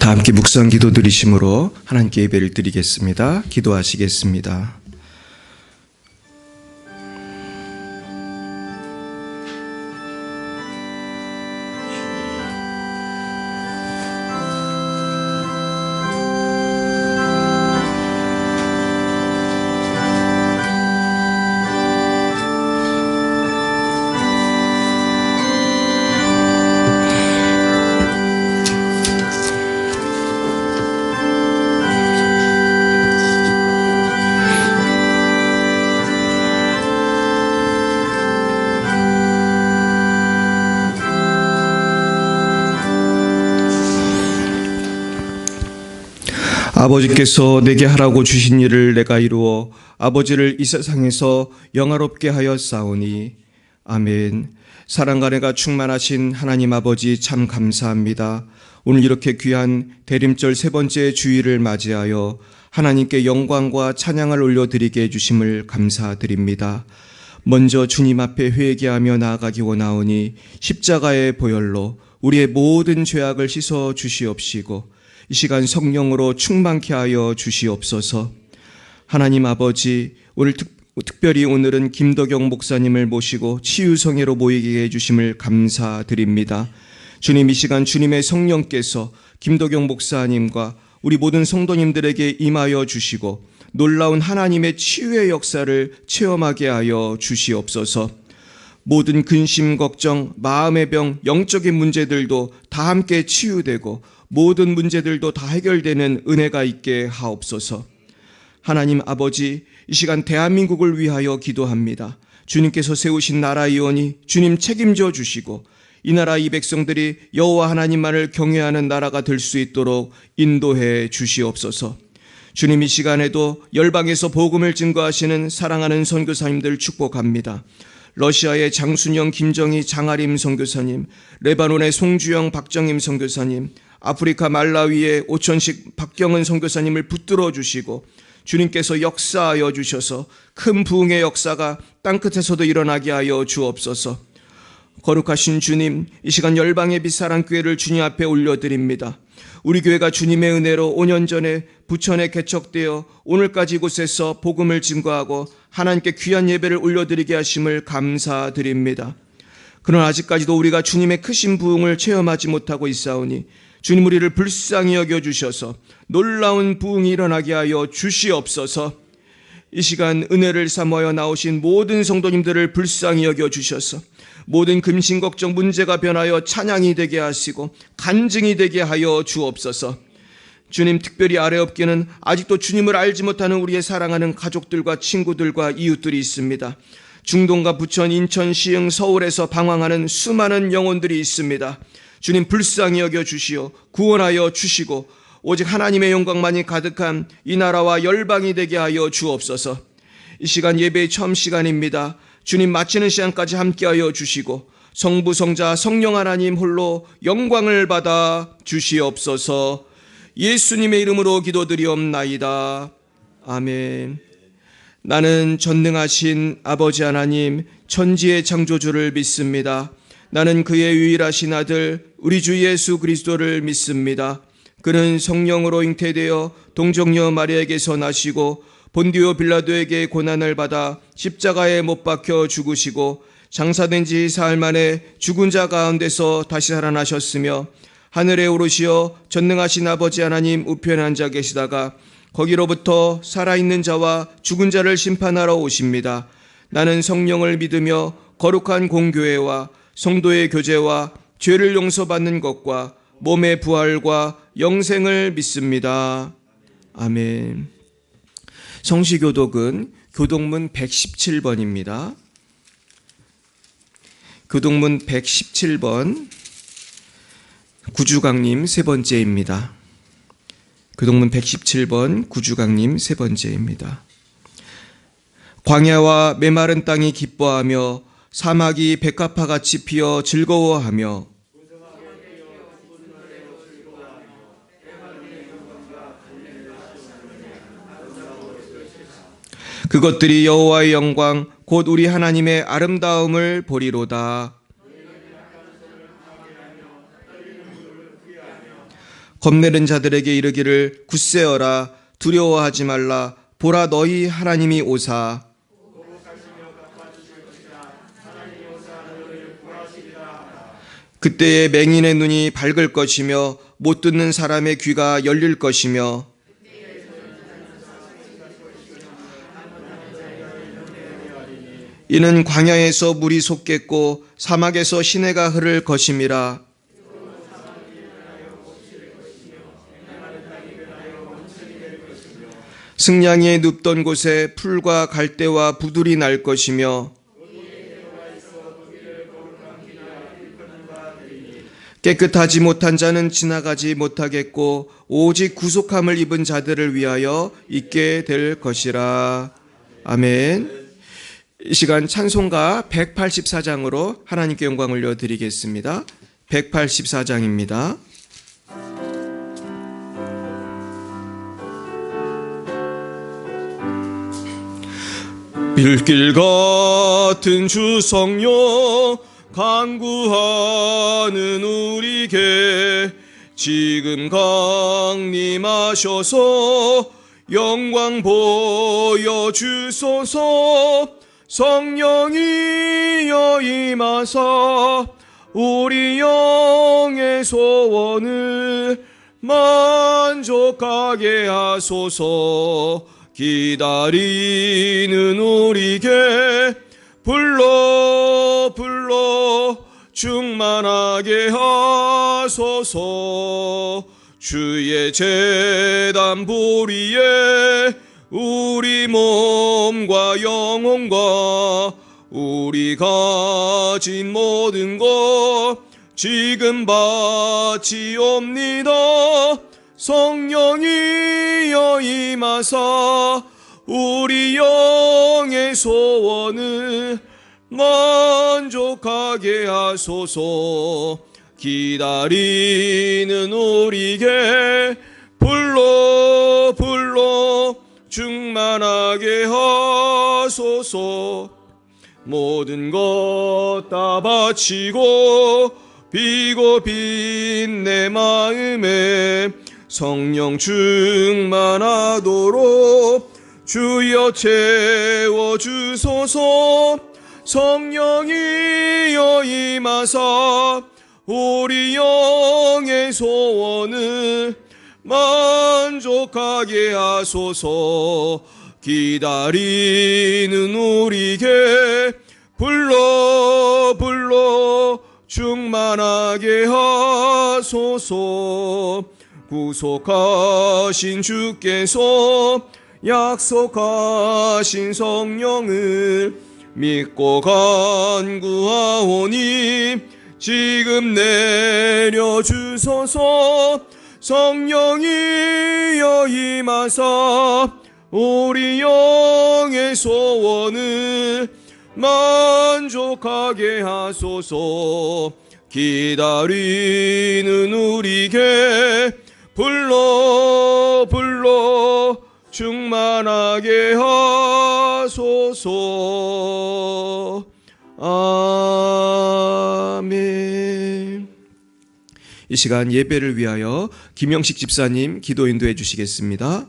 다 함께 묵상 기도 드리심으로 하나님께 예배를 드리겠습니다. 기도하시겠습니다. 아버지께서 내게 하라고 주신 일을 내가 이루어 아버지를 이 세상에서 영화롭게 하였사오니 아멘. 사랑과 은혜가 충만하신 하나님 아버지 참 감사합니다. 오늘 이렇게 귀한 대림절 세 번째 주일을 맞이하여 하나님께 영광과 찬양을 올려드리게 해주심을 감사드립니다. 먼저 주님 앞에 회개하며 나아가기 원하오니 십자가의 보혈로 우리의 모든 죄악을 씻어 주시옵시고 이 시간 성령으로 충만케 하여 주시옵소서. 하나님 아버지, 특별히 오늘은 김덕영 목사님을 모시고 치유성회로 모이게 해주심을 감사드립니다. 주님, 이 시간 주님의 성령께서 김덕영 목사님과 우리 모든 성도님들에게 임하여 주시고 놀라운 하나님의 치유의 역사를 체험하게 하여 주시옵소서. 모든 근심, 걱정, 마음의 병, 영적인 문제들도 다 함께 치유되고 모든 문제들도 다 해결되는 은혜가 있게 하옵소서. 하나님 아버지, 이 시간 대한민국을 위하여 기도합니다. 주님께서 세우신 나라이오니 주님 책임져 주시고 이 나라 이 백성들이 여호와 하나님만을 경외하는 나라가 될 수 있도록 인도해 주시옵소서. 주님, 이 시간에도 열방에서 복음을 증거하시는 사랑하는 선교사님들 축복합니다. 러시아의 장순영, 김정희, 장아림 선교사님, 레바논의 송주영, 박정임 선교사님, 아프리카 말라위의 오천식, 박경은 선교사님을 붙들어 주시고 주님께서 역사하여 주셔서 큰 부흥의 역사가 땅끝에서도 일어나게 하여 주옵소서. 거룩하신 주님, 이 시간 열방의 빛사랑교회를 주님 앞에 올려드립니다. 우리 교회가 주님의 은혜로 5년 전에 부천에 개척되어 오늘까지 이곳에서 복음을 증거하고 하나님께 귀한 예배를 올려드리게 하심을 감사드립니다. 그러나 아직까지도 우리가 주님의 크신 부흥을 체험하지 못하고 있사오니 주님, 우리를 불쌍히 여겨주셔서 놀라운 부흥이 일어나게 하여 주시옵소서. 이 시간 은혜를 삼하여 나오신 모든 성도님들을 불쌍히 여겨주셔서 모든 근심 걱정 문제가 변하여 찬양이 되게 하시고 간증이 되게 하여 주옵소서. 주님, 특별히 아래 업계는 아직도 주님을 알지 못하는 우리의 사랑하는 가족들과 친구들과 이웃들이 있습니다. 중동과 부천, 인천, 시흥, 서울에서 방황하는 수많은 영혼들이 있습니다. 주님, 불쌍히 여겨주시어 구원하여 주시고 오직 하나님의 영광만이 가득한 이 나라와 열방이 되게 하여 주옵소서. 이 시간 예배의 처음 시간입니다. 주님, 마치는 시간까지 함께하여 주시고 성부, 성자, 성령 하나님 홀로 영광을 받아 주시옵소서. 예수님의 이름으로 기도드리옵나이다. 아멘. 나는 전능하신 아버지 하나님, 천지의 창조주를 믿습니다. 나는 그의 유일하신 아들 우리 주 예수 그리스도를 믿습니다. 그는 성령으로 잉태되어 동정녀 마리아에게서 나시고 본디오 빌라도에게 고난을 받아 십자가에 못 박혀 죽으시고 장사된 지 사흘 만에 죽은 자 가운데서 다시 살아나셨으며 하늘에 오르시어 전능하신 아버지 하나님 우편에 앉아 계시다가 거기로부터 살아있는 자와 죽은 자를 심판하러 오십니다. 나는 성령을 믿으며 거룩한 공교회와 성도의 교제와 죄를 용서받는 것과 몸의 부활과 영생을 믿습니다. 아멘. 성시교독은 교독문 117번입니다. 교독문 117번 구주강님 세 번째입니다. 교독문 117번 구주강님 세 번째입니다. 광야와 메마른 땅이 기뻐하며 사막이 백합화같이 피어 즐거워하며 그것들이 여호와의 영광 곧 우리 하나님의 아름다움을 보리로다. 겁내는 자들에게 이르기를 굳세어라 두려워하지 말라 보라 너희 하나님이 오사. 그때에 맹인의 눈이 밝을 것이며 못 듣는 사람의 귀가 열릴 것이며 이는 광야에서 물이 솟겠고 사막에서 시내가 흐를 것임이라. 승냥이에 눕던 곳에 풀과 갈대와 부들이 날 것이며 깨끗하지 못한 자는 지나가지 못하겠고 오직 구속함을 입은 자들을 위하여 있게 될 것이라. 아멘. 이 시간 찬송가 184장으로 하나님께 영광 올려드리겠습니다. 184장입니다. 빌길 같은 주 성령 간구하는 우리에게 지금 강림하셔서 영광 보여주소서. 성령이여 임하사 우리 영의 소원을 만족하게 하소서. 기다리는 우리에게 불러 충만하게 하소서. 주의 제단 보리에 우리 몸과 영혼과 우리 가진 모든 것 지금 바치옵니다. 성령이여 임하사 우리 영의 소원을 만족하게 하소서. 기다리는 우리에게 불러 충만하게 하소서. 모든 것 다 바치고 비고 빈 내 마음에 성령 충만하도록 주여 채워주소서. 성령이여 임하사 우리 영의 소원을 만족하게 하소서. 기다리는 우리에게 불러 충만하게 하소서. 구속하신 주께서 약속하신 성령을 믿고 간구하오니 지금 내려주소서. 성령이여 임하사 우리 영의 소원을 만족하게 하소서. 기다리는 우리에게 불러 충만하게 하소서. 아멘. 이 시간 예배를 위하여 김영식 집사님 기도 인도해 주시겠습니다.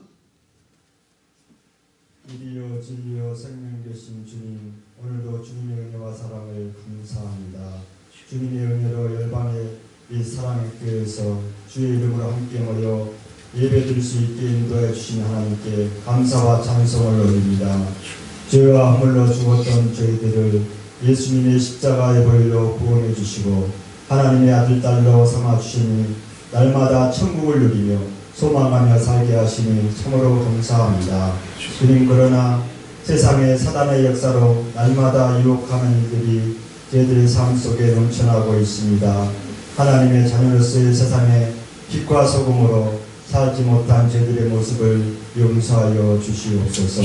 이리요 진리요 생명 되신 주님, 오늘도 주님의 은혜와 사랑을 감사합니다. 주님의 은혜로 열방의 이 사랑의 교회에서 주의 이름으로 함께 모여 예배드릴 수 있게 인도해 주신 하나님께 감사와 찬송을 올립니다. 죄와 허물로 죽었던 저희들을 예수님의 십자가의 보혈로 구원해 주시고 하나님의 아들 딸로 삼아 주시니 날마다 천국을 누리며 소망하며 살게 하시니 참으로 감사합니다. 주님, 그러나 세상의 사단의 역사로 날마다 유혹하는 일들이 저희들의 삶 속에 넘쳐나고 있습니다. 하나님의 자녀로서의 세상에 빛과 소금으로 살지 못한 저희들의 모습을 용서하여 주시옵소서.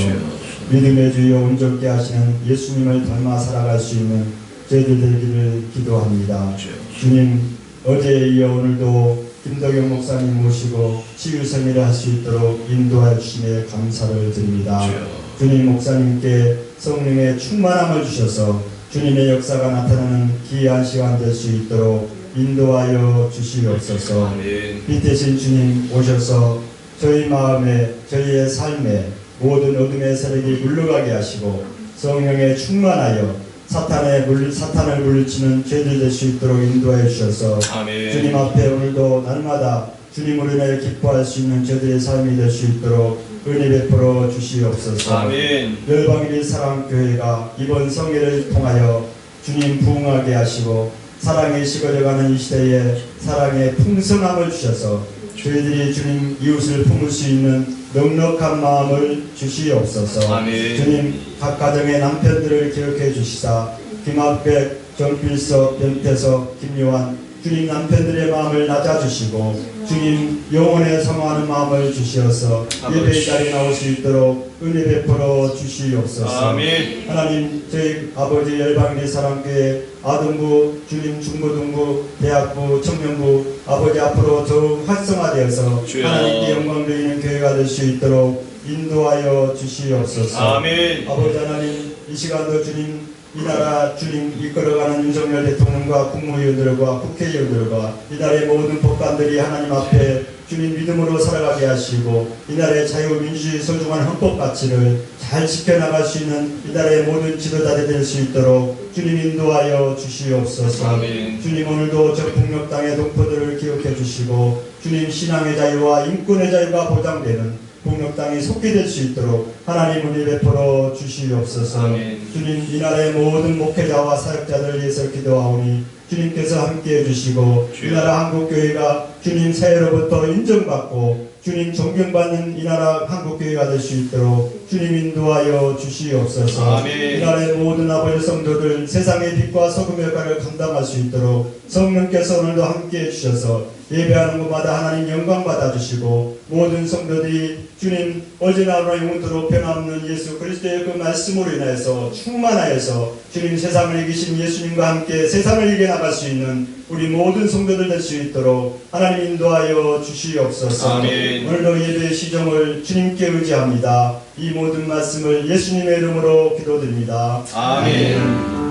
믿음의 주여 온전케 하시는 예수님을 닮아 살아갈 수 있는 저희들 되기를 기도합니다. 주님, 어제에 이어 오늘도 김덕영 목사님 모시고 치유생회를 할 수 있도록 인도하여 주시며 감사를 드립니다. 주님, 목사님께 성령의 충만함을 주셔서 주님의 역사가 나타나는 귀한 시간 될 수 있도록 인도하여 주시옵소서. 아멘. 빛대신 주님 오셔서 저희 마음에 저희의 삶에 모든 어둠의 세력이 물러가게 하시고 성령에 충만하여 사탄을 물리치는 죄들 될 수 있도록 인도하여 주셔서 아멘. 주님 앞에 오늘도 날마다 주님으로 인하여 기뻐할 수 있는 저들의 삶이 될 수 있도록 은혜 베풀어 주시옵소서. 아멘. 열방일일 사랑교회가 이번 성회를 통하여 주님 부흥하게 하시고 사랑이 식어져가는 이 시대에 사랑의 풍성함을 주셔서 저희들이 주님 이웃을 품을 수 있는 넉넉한 마음을 주시옵소서. 아멘. 주님 각 가정의 남편들을 기억해 주시사 김학백, 정필석, 변태석, 김요한 주님 남편들의 마음을 낮아주시고 주님 영혼에 사모하는 마음을 주시어서 예배의 자리에 나올 수 있도록 은혜 베풀어 주시옵소서. 아멘. 하나님 저희 아버지 열방일이 사랑교회 아동부, 주님 중고등부, 대학부, 청년부 아버지 앞으로 더욱 활성화되어서 주여. 하나님께 영광 드리는 교회가 될 수 있도록 인도하여 주시옵소서. 아멘. 아버지 하나님 이 시간도 주님 이 나라 주님 이끌어가는 윤석열 대통령과 국무위원들과 국회의원들과 이 나라의 모든 법관들이 하나님 앞에 주님 믿음으로 살아가게 하시고 이 나라의 자유민주주의 소중한 헌법 가치를 잘 지켜나갈 수 있는 이 나라의 모든 지도자들이 될 수 있도록 주님 인도하여 주시옵소서. 아멘. 주님 오늘도 저 북녘 땅의 동포들을 기억해 주시고 주님 신앙의 자유와 인권의 자유가 보장되는 북녘 땅이 속게 될 수 있도록 하나님 은혜 베풀어 주시옵소서. 아멘. 주님 이 나라의 모든 목회자와 사역자들을 위해서 기도하오니 주님께서 함께해 주시고 이 나라 한국교회가 주님 새해로부터 인정받고 주님 존경받는 이 나라 한국교회가 될 수 있도록 주님 인도하여 주시옵소서. 아멘. 이 나라의 모든 아버지 성도들 세상의 빛과 소금의 역할을 감당할 수 있도록 성령께서 오늘도 함께해 주셔서 예배하는 곳마다 하나님 영광 받아주시고 모든 성도들이 주님 어제나 오늘 영원토록 변함없는 예수 그리스도의 그 말씀으로 인하여서 충만하여서 주님 세상을 이기신 예수님과 함께 세상을 이겨나갈 수 있는 우리 모든 성도들 될 수 있도록 하나님 인도하여 주시옵소서. 아멘. 오늘도 예배의 시종을 주님께 의지합니다. 이 모든 말씀을 예수님의 이름으로 기도드립니다. 아멘.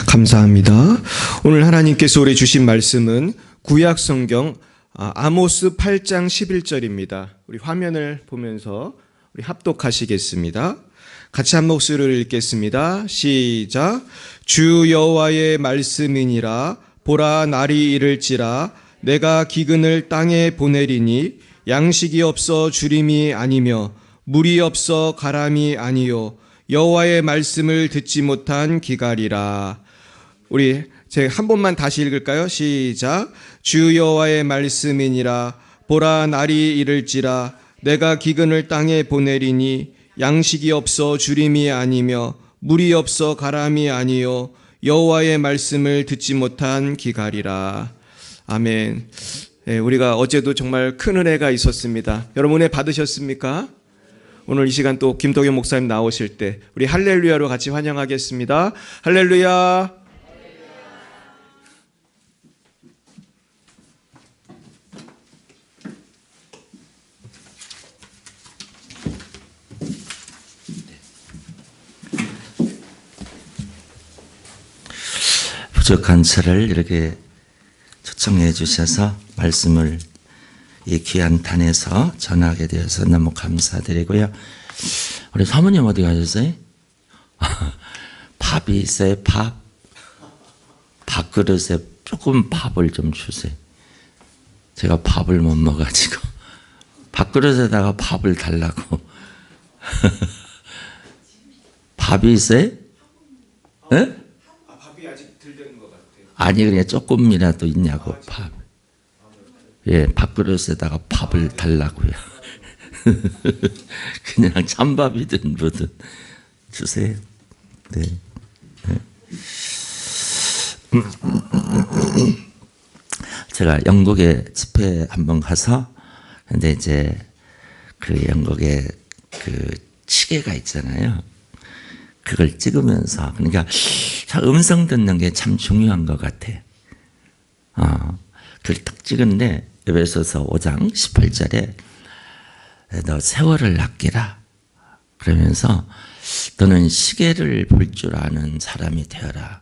감사합니다. 오늘 하나님께서 우리 주신 말씀은 구약 성경 아모스 8장 11절입니다. 우리 화면을 보면서 우리 합독하시겠습니다. 같이 한 목소리를 읽겠습니다. 시작. 주 여호와의 말씀이니라. 보라 날이 이를지라. 내가 기근을 땅에 보내리니 양식이 없어 주림이 아니며 물이 없어 가람이 아니요 여호와의 말씀을 듣지 못한 기갈이라. 우리 제가 한 번만 다시 읽을까요? 시작. 주 여호와의 말씀이니라. 보라 날이 이를지라. 내가 기근을 땅에 보내리니 양식이 없어 주림이 아니며 물이 없어 가람이 아니요 여호와의 말씀을 듣지 못한 기갈이라. 아멘. 우리가 어제도 정말 큰 은혜가 있었습니다. 여러분 은혜 받으셨습니까? 오늘 이 시간 또 김동현 목사님 나오실 때 우리 할렐루야로 같이 환영하겠습니다. 할렐루야. 부족한 저를 이렇게 초청해 주셔서 말씀을 이 귀한 탄에서 전하게 되어서 너무 감사드리고요. 우리 사모님 어디 가셨어요? 밥이 있어요. 밥그릇에 조금 밥을 좀 주세요. 제가 밥을 못 먹어가지고 밥그릇에다가 밥을 달라고. 밥이 있어요? 네? 밥이 아직 덜 된 것 같아요. 아니 그냥 조금이라도 있냐고 밥. 예, 밥그릇에다가 밥을 달라고요. 그냥 찬밥이든 뭐든 주세요. 네. 제가 영국에 집회 한번 가서 근데 이제 그 영국에 그 시계가 있잖아요. 그걸 찍으면서 그러니까 음성 듣는 게 참 중요한 것 같아. 그걸 딱 찍은데 에베소서 5장 18절에 너 세월을 아끼라. 그러면서 너는 시계를 볼 줄 아는 사람이 되어라.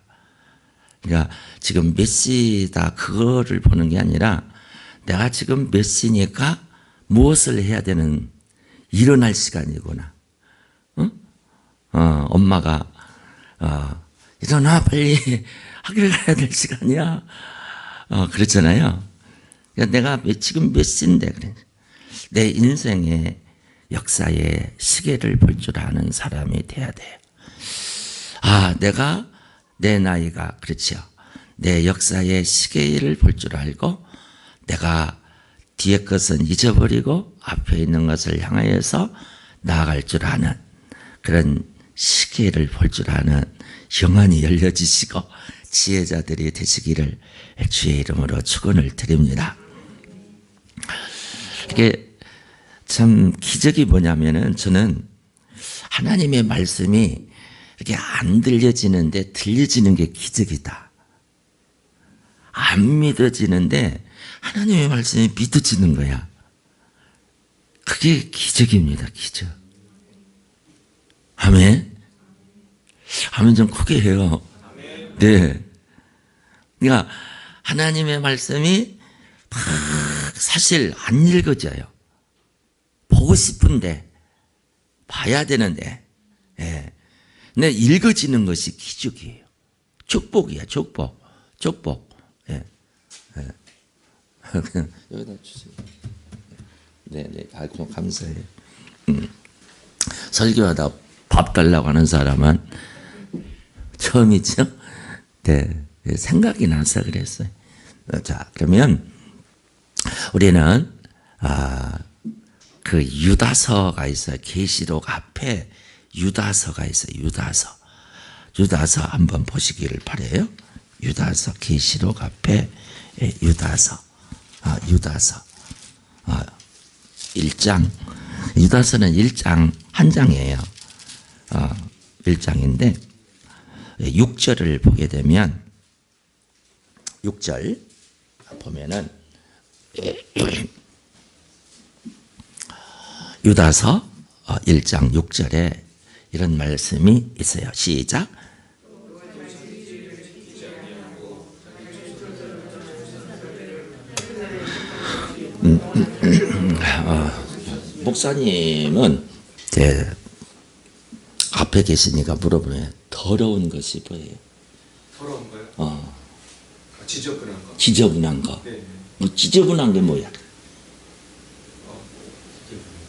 그러니까 지금 몇 시다 그거를 보는 게 아니라 내가 지금 몇 시니까 무엇을 해야 되는 일어날 시간이구나. 응? 엄마가 일어나 빨리 학교에 가야 될 시간이야. 그랬잖아요. 그러니까 내가 지금 몇 시인데 그래. 내 인생의 역사의 시계를 볼 줄 아는 사람이 돼야 돼요. 내가 내 나이가 그렇죠. 내 역사의 시계를 볼 줄 알고 내가 뒤에 것은 잊어버리고 앞에 있는 것을 향하여서 나아갈 줄 아는 그런 시계를 볼 줄 아는 영안이 열려지시고 지혜자들이 되시기를 주의 이름으로 축원을 드립니다. 이게 참 기적이 뭐냐면은 저는 하나님의 말씀이 이렇게 안 들려지는데 들려지는 게 기적이다. 안 믿어지는데 하나님의 말씀이 믿어지는 거야. 그게 기적입니다. 기적. 아멘. 아멘 좀 크게 해요. 네. 그러니까 하나님의 말씀이 사실 안 읽어져요. 보고 싶은데 봐야 되는데 근데 읽어지는 것이 기적이에요. 축복이야. 축복. 그냥 여기다 주세요. 네네. 감사해요. 설교하다 밥 달라고 하는 사람은 처음이죠. 네. 생각이 나서 그랬어요. 자, 그러면 우리는 그 유다서가 있어요. 계시록 앞에 유다서가 있어요. 유다서 한번 보시기를 바라요. 유다서 계시록 앞에 유다서 1장. 유다서는 1장 한 장이에요. 1장인데 6절을 보게 되면 6절 보면은 유다서 1장 6절에 이런 말씀이 있어요. 시작. 목사님은 앞에 계시니까 물어보네요. 더러운 것이 뭐예요? 더러운 거요? 지저분한 거. 지저분한 거. 네. 지저분한 게 뭐야?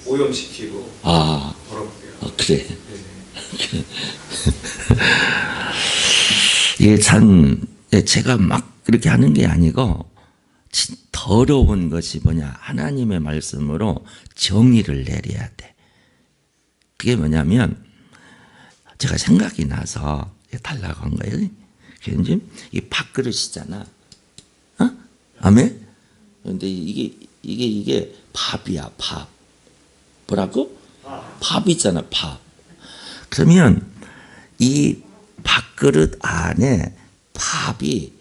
오염시키고 더럽게요. 그래. 네. 이게 참 제가 막 그렇게 하는 게 아니고 더러운 것이 뭐냐? 하나님의 말씀으로 정의를 내려야 돼. 그게 뭐냐면 제가 생각이 나서 달라고 한 거예요. 이 밥그릇이잖아. 아멘? 그런데 이게 밥이야, 밥. 뭐라고? 밥이잖아, 밥. 그러면 이 밥그릇 안에 밥이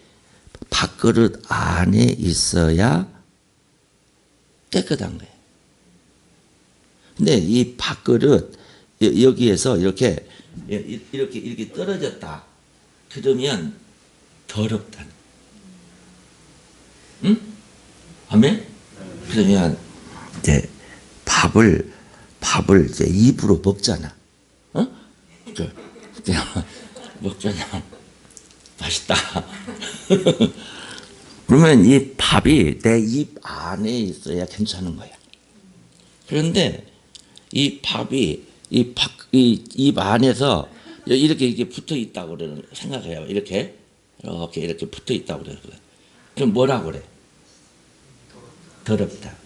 밥그릇 안에 있어야 깨끗한 거예요. 근데 이 밥그릇 여기에서 이렇게 떨어졌다. 그러면 더럽다. 응? 아멘? 그러면 이제 밥을 이제 입으로 먹잖아. 그냥 먹잖아. 맛있다. 그러면 이 밥이 내 입 안에 있어야 괜찮은 거야. 그런데 이 밥이 이 입 안에서 이렇게 붙어 있다고 그러는 생각해요. 이렇게 붙어 있다고 그래요. 그럼 뭐라고 그래? 더럽다.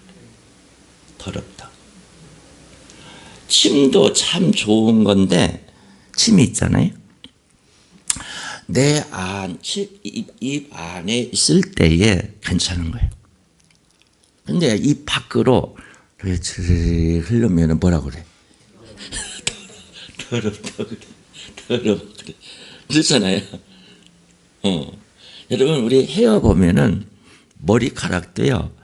침도 참 좋은 건데 침이 있잖아요. 내 입 안에 있을 때에 괜찮은 거예요. 근데 입 밖으로 흘러면 뭐라고 그래? 더럽다 그래. 그렇잖아요. 여러분 우리 헤어 보면은 머리카락도요.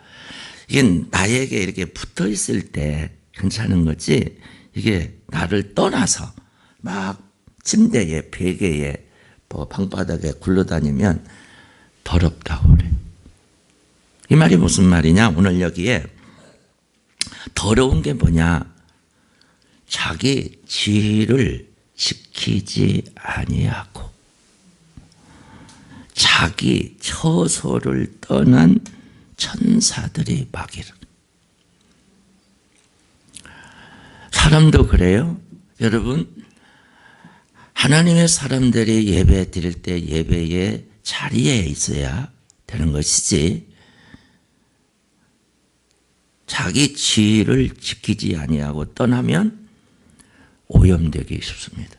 이게 나에게 이렇게 붙어 있을 때 괜찮은 거지 이게 나를 떠나서 막 침대에 베개에 뭐 방바닥에 굴러다니면 더럽다고 그래. 이 말이 무슨 말이냐? 오늘 여기에 더러운 게 뭐냐? 자기 지위를 지키지 아니하고 자기 처소를 떠난 천사들이 막이라. 사람도 그래요. 여러분, 하나님의 사람들이 예배 드릴 때 예배의 자리에 있어야 되는 것이지, 자기 지위를 지키지 아니하고 떠나면 오염되기 쉽습니다.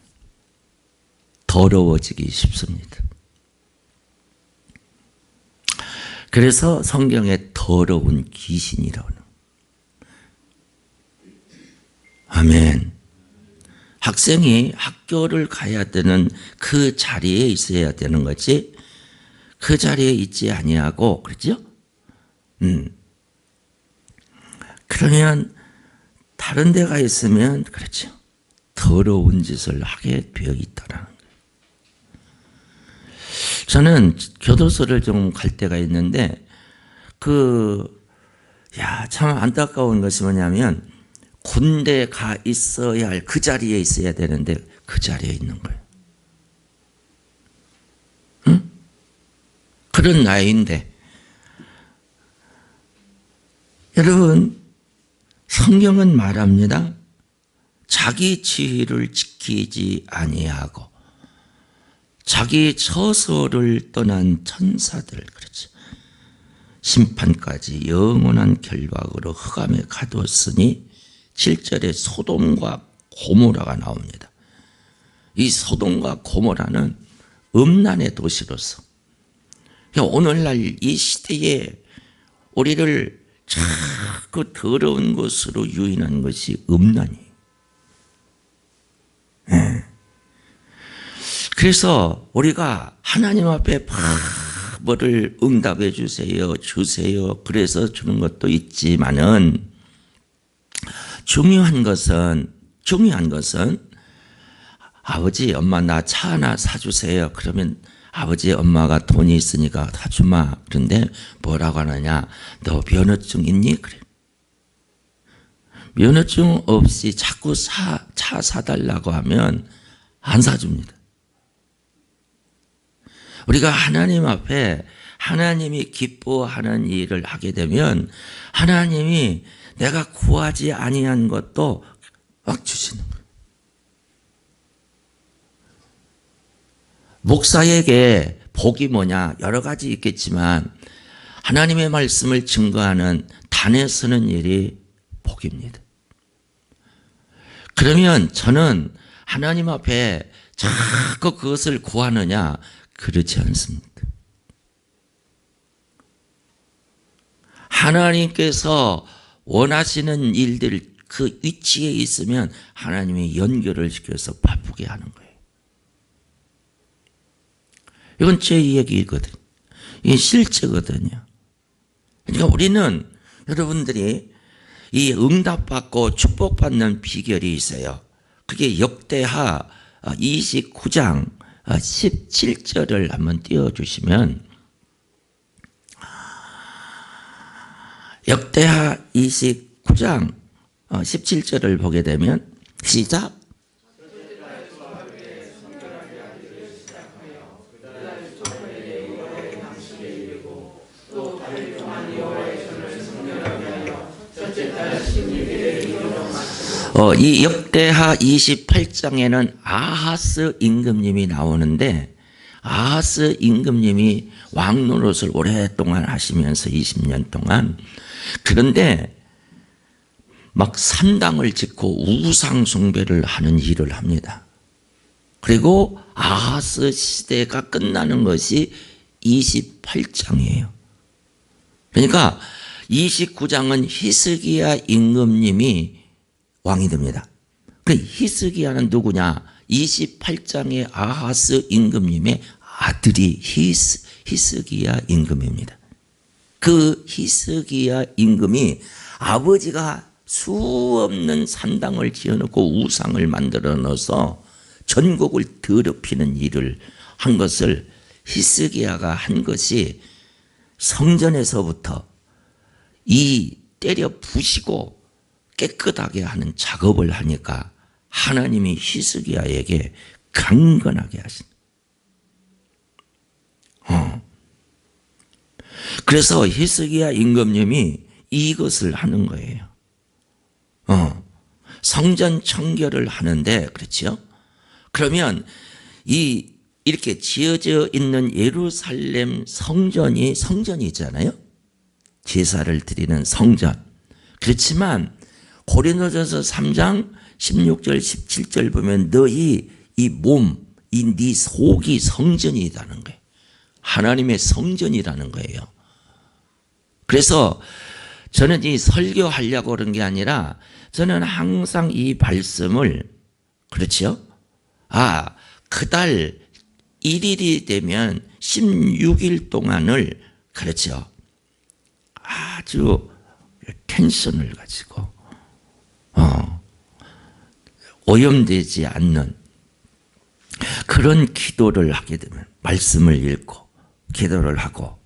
더러워지기 쉽습니다. 그래서 성경에 더러운 귀신이라고 하는. 아멘. 학생이 학교를 가야 되는 그 자리에 있어야 되는 거지, 그 자리에 있지 아니하고, 그렇죠? 그러면 다른 데가 있으면 그렇죠. 더러운 짓을 하게 되어 있다라는 거예요. 저는 교도소를 좀 갈 때가 있는데 참 안타까운 것이 뭐냐면 군대 가 있어야 할 그 자리에 있어야 되는데 그 자리에 있는 거예요. 응? 그런 나이인데 여러분, 성경은 말합니다. 자기 지위를 지키지 아니하고 자기 처소를 떠난 천사들, 그렇죠. 심판까지 영원한 결박으로 흑암에 가두었으니 7절에 소돔과 고모라가 나옵니다. 이 소돔과 고모라는 음란의 도시로서 오늘날 이 시대에 우리를 자꾸 더러운 것으로 유인한 것이 음란이에요. 그래서 우리가 하나님 앞에 뭐를 응답해 주세요, 그래서 주는 것도 있지만은 중요한 것은 아버지, 엄마 나 차 하나 사주세요. 그러면 아버지, 엄마가 돈이 있으니까 사주마. 그런데 뭐라고 하느냐? 너 면허증 있니? 그래. 면허증 없이 자꾸 차 사달라고 하면 안 사줍니다. 우리가 하나님 앞에 하나님이 기뻐하는 일을 하게 되면 하나님이 내가 구하지 아니한 것도 막 주시는 거예요. 목사에게 복이 뭐냐? 여러 가지 있겠지만 하나님의 말씀을 증거하는 단에 서는 일이 복입니다. 그러면 저는 하나님 앞에 자꾸 그것을 구하느냐? 그렇지 않습니다. 하나님께서 원하시는 일들 그 위치에 있으면 하나님이 연결을 시켜서 바쁘게 하는 거예요. 이건 제 얘기거든요. 이게 실제거든요. 그러니까 우리는 여러분들이 이 응답받고 축복받는 비결이 있어요. 그게 역대하 29장 17절을 한번 띄워주시면, 역대하 29장 17절을 보게 되면 시작. 이 역대하 28장에는 아하스 임금님이 나오는데, 아하스 임금님이 왕 노릇을 오랫동안 하시면서 20년 동안, 그런데 막 산당을 짓고 우상 숭배를 하는 일을 합니다. 그리고 아하스 시대가 끝나는 것이 28장이에요. 그러니까 29장은 히스기야 임금님이 왕이 됩니다. 그 히스기야는 누구냐? 28장의 아하스 임금님의 아들이 히스기야 임금입니다. 그 히스기야 임금이 아버지가 수 없는 산당을 지어놓고 우상을 만들어 넣어서 전국을 더럽히는 일을 한 것을 히스기야가 한 것이 성전에서부터 이 때려 부시고 깨끗하게 하는 작업을 하니까 하나님이 히스기야에게 강건하게 하신. 그래서 히스기야 임금님이 이것을 하는 거예요. 성전 청결을 하는데, 그렇죠? 그러면 이렇게 지어져 있는 예루살렘 성전이잖아요. 제사를 드리는 성전. 그렇지만 고린도전서 3장 16절 17절 보면 너희 이 몸, 네 속이 성전이라는 거예요. 하나님의 성전이라는 거예요. 그래서 저는 이 설교하려고 그런 게 아니라 저는 항상 이 말씀을, 그렇죠? 그달 1일이 되면 16일 동안을, 그렇죠, 아주 텐션을 가지고 오염되지 않는 그런 기도를 하게 되면, 말씀을 읽고 기도를 하고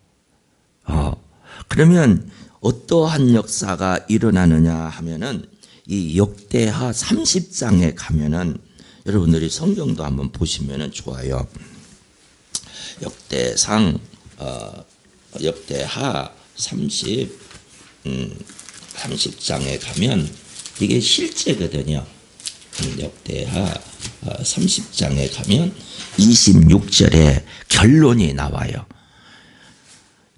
그러면 어떠한 역사가 일어나느냐 하면은 이 역대하 30장에 가면은, 여러분들이 성경도 한번 보시면은 좋아요. 역대하 30장에 가면 이게 실제거든요. 역대하 30장에 가면 26절에 결론이 나와요.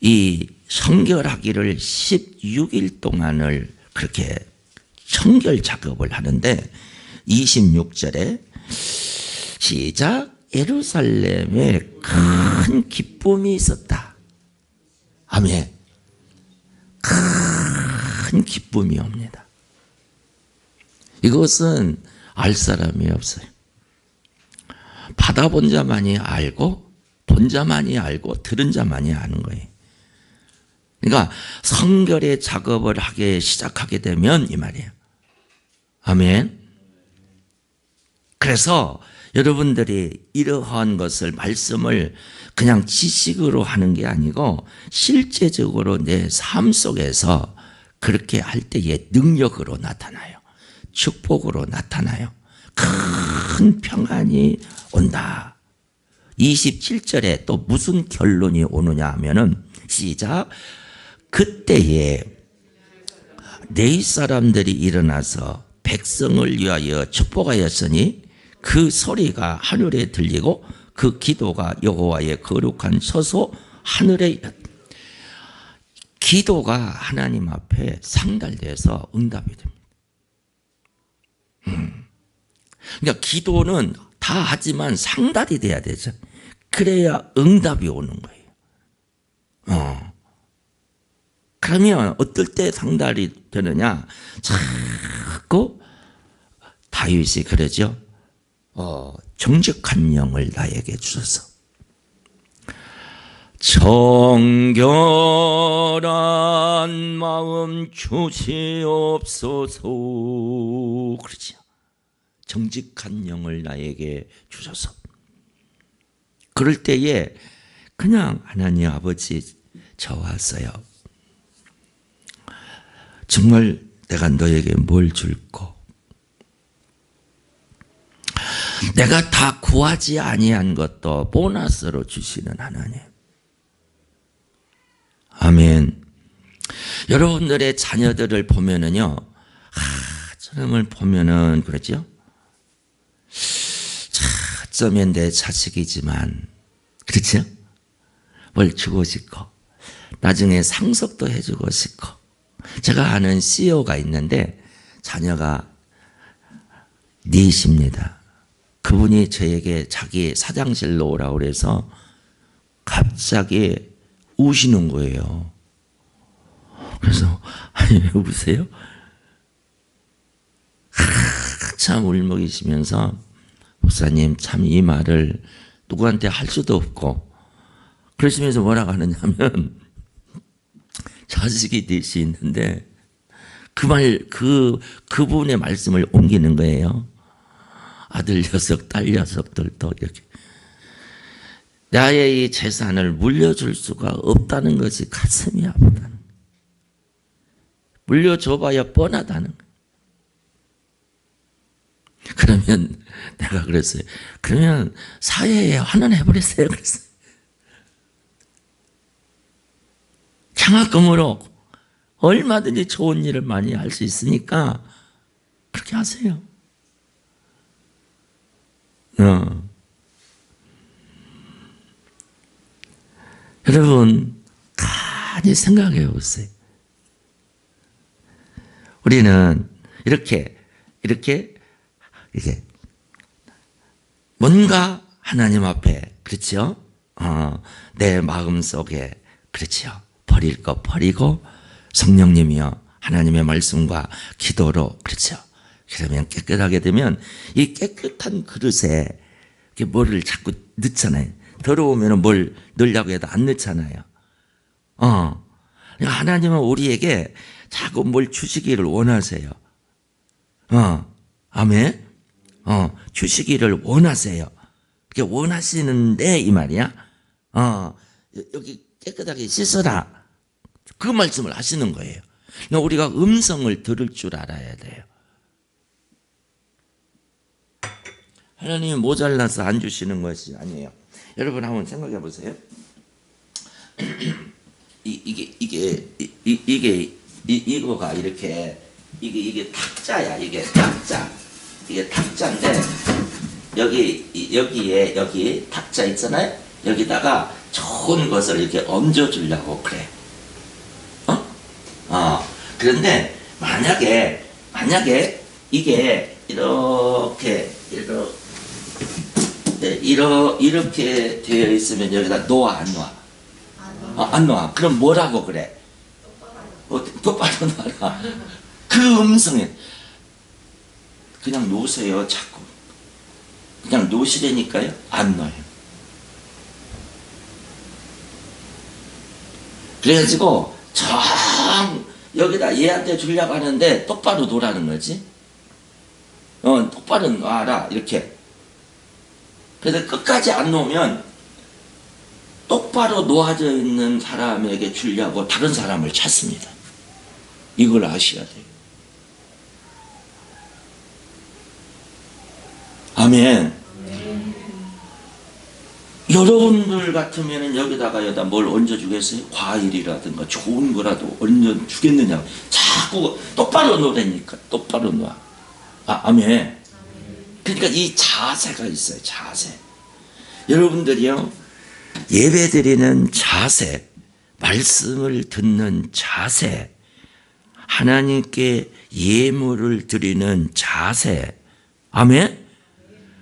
이 성결하기를 16일 동안을 그렇게 청결 작업을 하는데 26절에 시작, 예루살렘에 큰 기쁨이 있었다. 아멘. 큰 기쁨이 옵니다. 이것은 알 사람이 없어요. 받아본 자만이 알고, 본 자만이 알고, 들은 자만이 아는 거예요. 그러니까 성결의 작업을 하기 시작하게 되면 이 말이에요. 아멘. 그래서 여러분들이 이러한 것을, 말씀을 그냥 지식으로 하는 게 아니고 실제적으로 내 삶 속에서 그렇게 할 때에 능력으로 나타나요. 축복으로 나타나요. 큰 평안이 온다. 27절에 또 무슨 결론이 오느냐 하면은 시작, 그때에 네 사람들이 일어나서 백성을 위하여 축복하였으니 그 소리가 하늘에 들리고 그 기도가 여호와의 거룩한 처소 하늘에, 기도가 하나님 앞에 상달돼서 응답이 됩니다. 그러니까 기도는 다 하지만 상달이 돼야 되죠. 그래야 응답이 오는 거예요. 그러면 어떨 때 상달이 되느냐? 자꾸 다윗이 그러죠. 정직한 영을 나에게 주소서. 정결한 마음 주시옵소서. 그렇죠. 정직한 영을 나에게 주소서. 그럴 때에 그냥 하나님 아버지, 저 왔어요. 정말 내가 너에게 뭘 줄까? 내가 다 구하지 아니한 것도 보너스로 주시는 하나님. 아멘. 여러분들의 자녀들을 보면은요, 저놈을 보면은, 그렇죠? 어쩌면 내 자식이지만, 그렇죠? 뭘 주고 싶고, 나중에 상속도 해주고 싶고. 제가 아는 CEO가 있는데, 자녀가 넷입니다. 그분이 저에게 자기 사장실로 오라고 그래서 갑자기 우시는 거예요. 그래서 아니 왜 우세요? 한참 울먹이시면서 목사님 참 이 말을 누구한테 할 수도 없고 그러시면서 뭐라고 하느냐면 자식이 넷이 있는데 그분의 말씀을 옮기는 거예요. 아들 녀석, 딸 녀석들도 이렇게. 나의 이 재산을 물려줄 수가 없다는 것이 가슴이 아프다는. 물려줘봐야 뻔하다는 거예요. 그러면 내가 그랬어요. 그러면 사회에 환원해버렸어요. 그랬어요. 장학금으로 얼마든지 좋은 일을 많이 할 수 있으니까 그렇게 하세요. 여러분 가만히 생각해 보세요. 우리는 이렇게 뭔가 하나님 앞에 그렇죠? 내 마음 속에 그렇죠? 버릴 거 버리고 성령님이여 하나님의 말씀과 기도로 그렇죠? 그러면 깨끗하게 되면 이 깨끗한 그릇에 뭐를 자꾸 넣잖아요. 더러우면 뭘 넣으려고 해도 안 넣잖아요. 하나님은 우리에게 자꾸 뭘 주시기를 원하세요. 아멘. 주시기를 원하세요. 그게 원하시는데 이 말이야. 여기 깨끗하게 씻어라. 그 말씀을 하시는 거예요. 우리가 음성을 들을 줄 알아야 돼요. 하나님이 모자라서 안 주시는 것이 아니에요. 여러분 한번 생각해 보세요. 이거가 이렇게 이게 탁자야. 이게 탁자. 이게 탁자인데 여기 탁자 있잖아요. 여기다가 좋은 것을 이렇게 얹어 주려고 그래. 그런데 만약에 이게 이렇게 되어 있으면 여기다 놓아 안 놓아? 안 놓아. 그럼 뭐라고 그래? 똑바로 놔라. 그 음성에 그냥 놓으세요. 자꾸 그냥 놓으시라니까요. 안 놔요. 그래가지고 여기다 얘한테 주려고 하는데 똑바로 놓으라는 거지. 똑바로 놔라 이렇게. 그래서 끝까지 안 놓으면 똑바로 놓아져 있는 사람에게 주려고 다른 사람을 찾습니다. 이걸 아셔야 돼요. 아멘. 여러분들 같으면 여기다가 뭘 얹어주겠어요? 과일이라든가 좋은 거라도 얹어주겠느냐? 자꾸 똑바로 놓으라니까. 똑바로 놔. 아멘. 그러니까 이 자세가 있어요. 자세. 여러분들이요, 예배 드리는 자세, 말씀을 듣는 자세, 하나님께 예물을 드리는 자세. 아멘.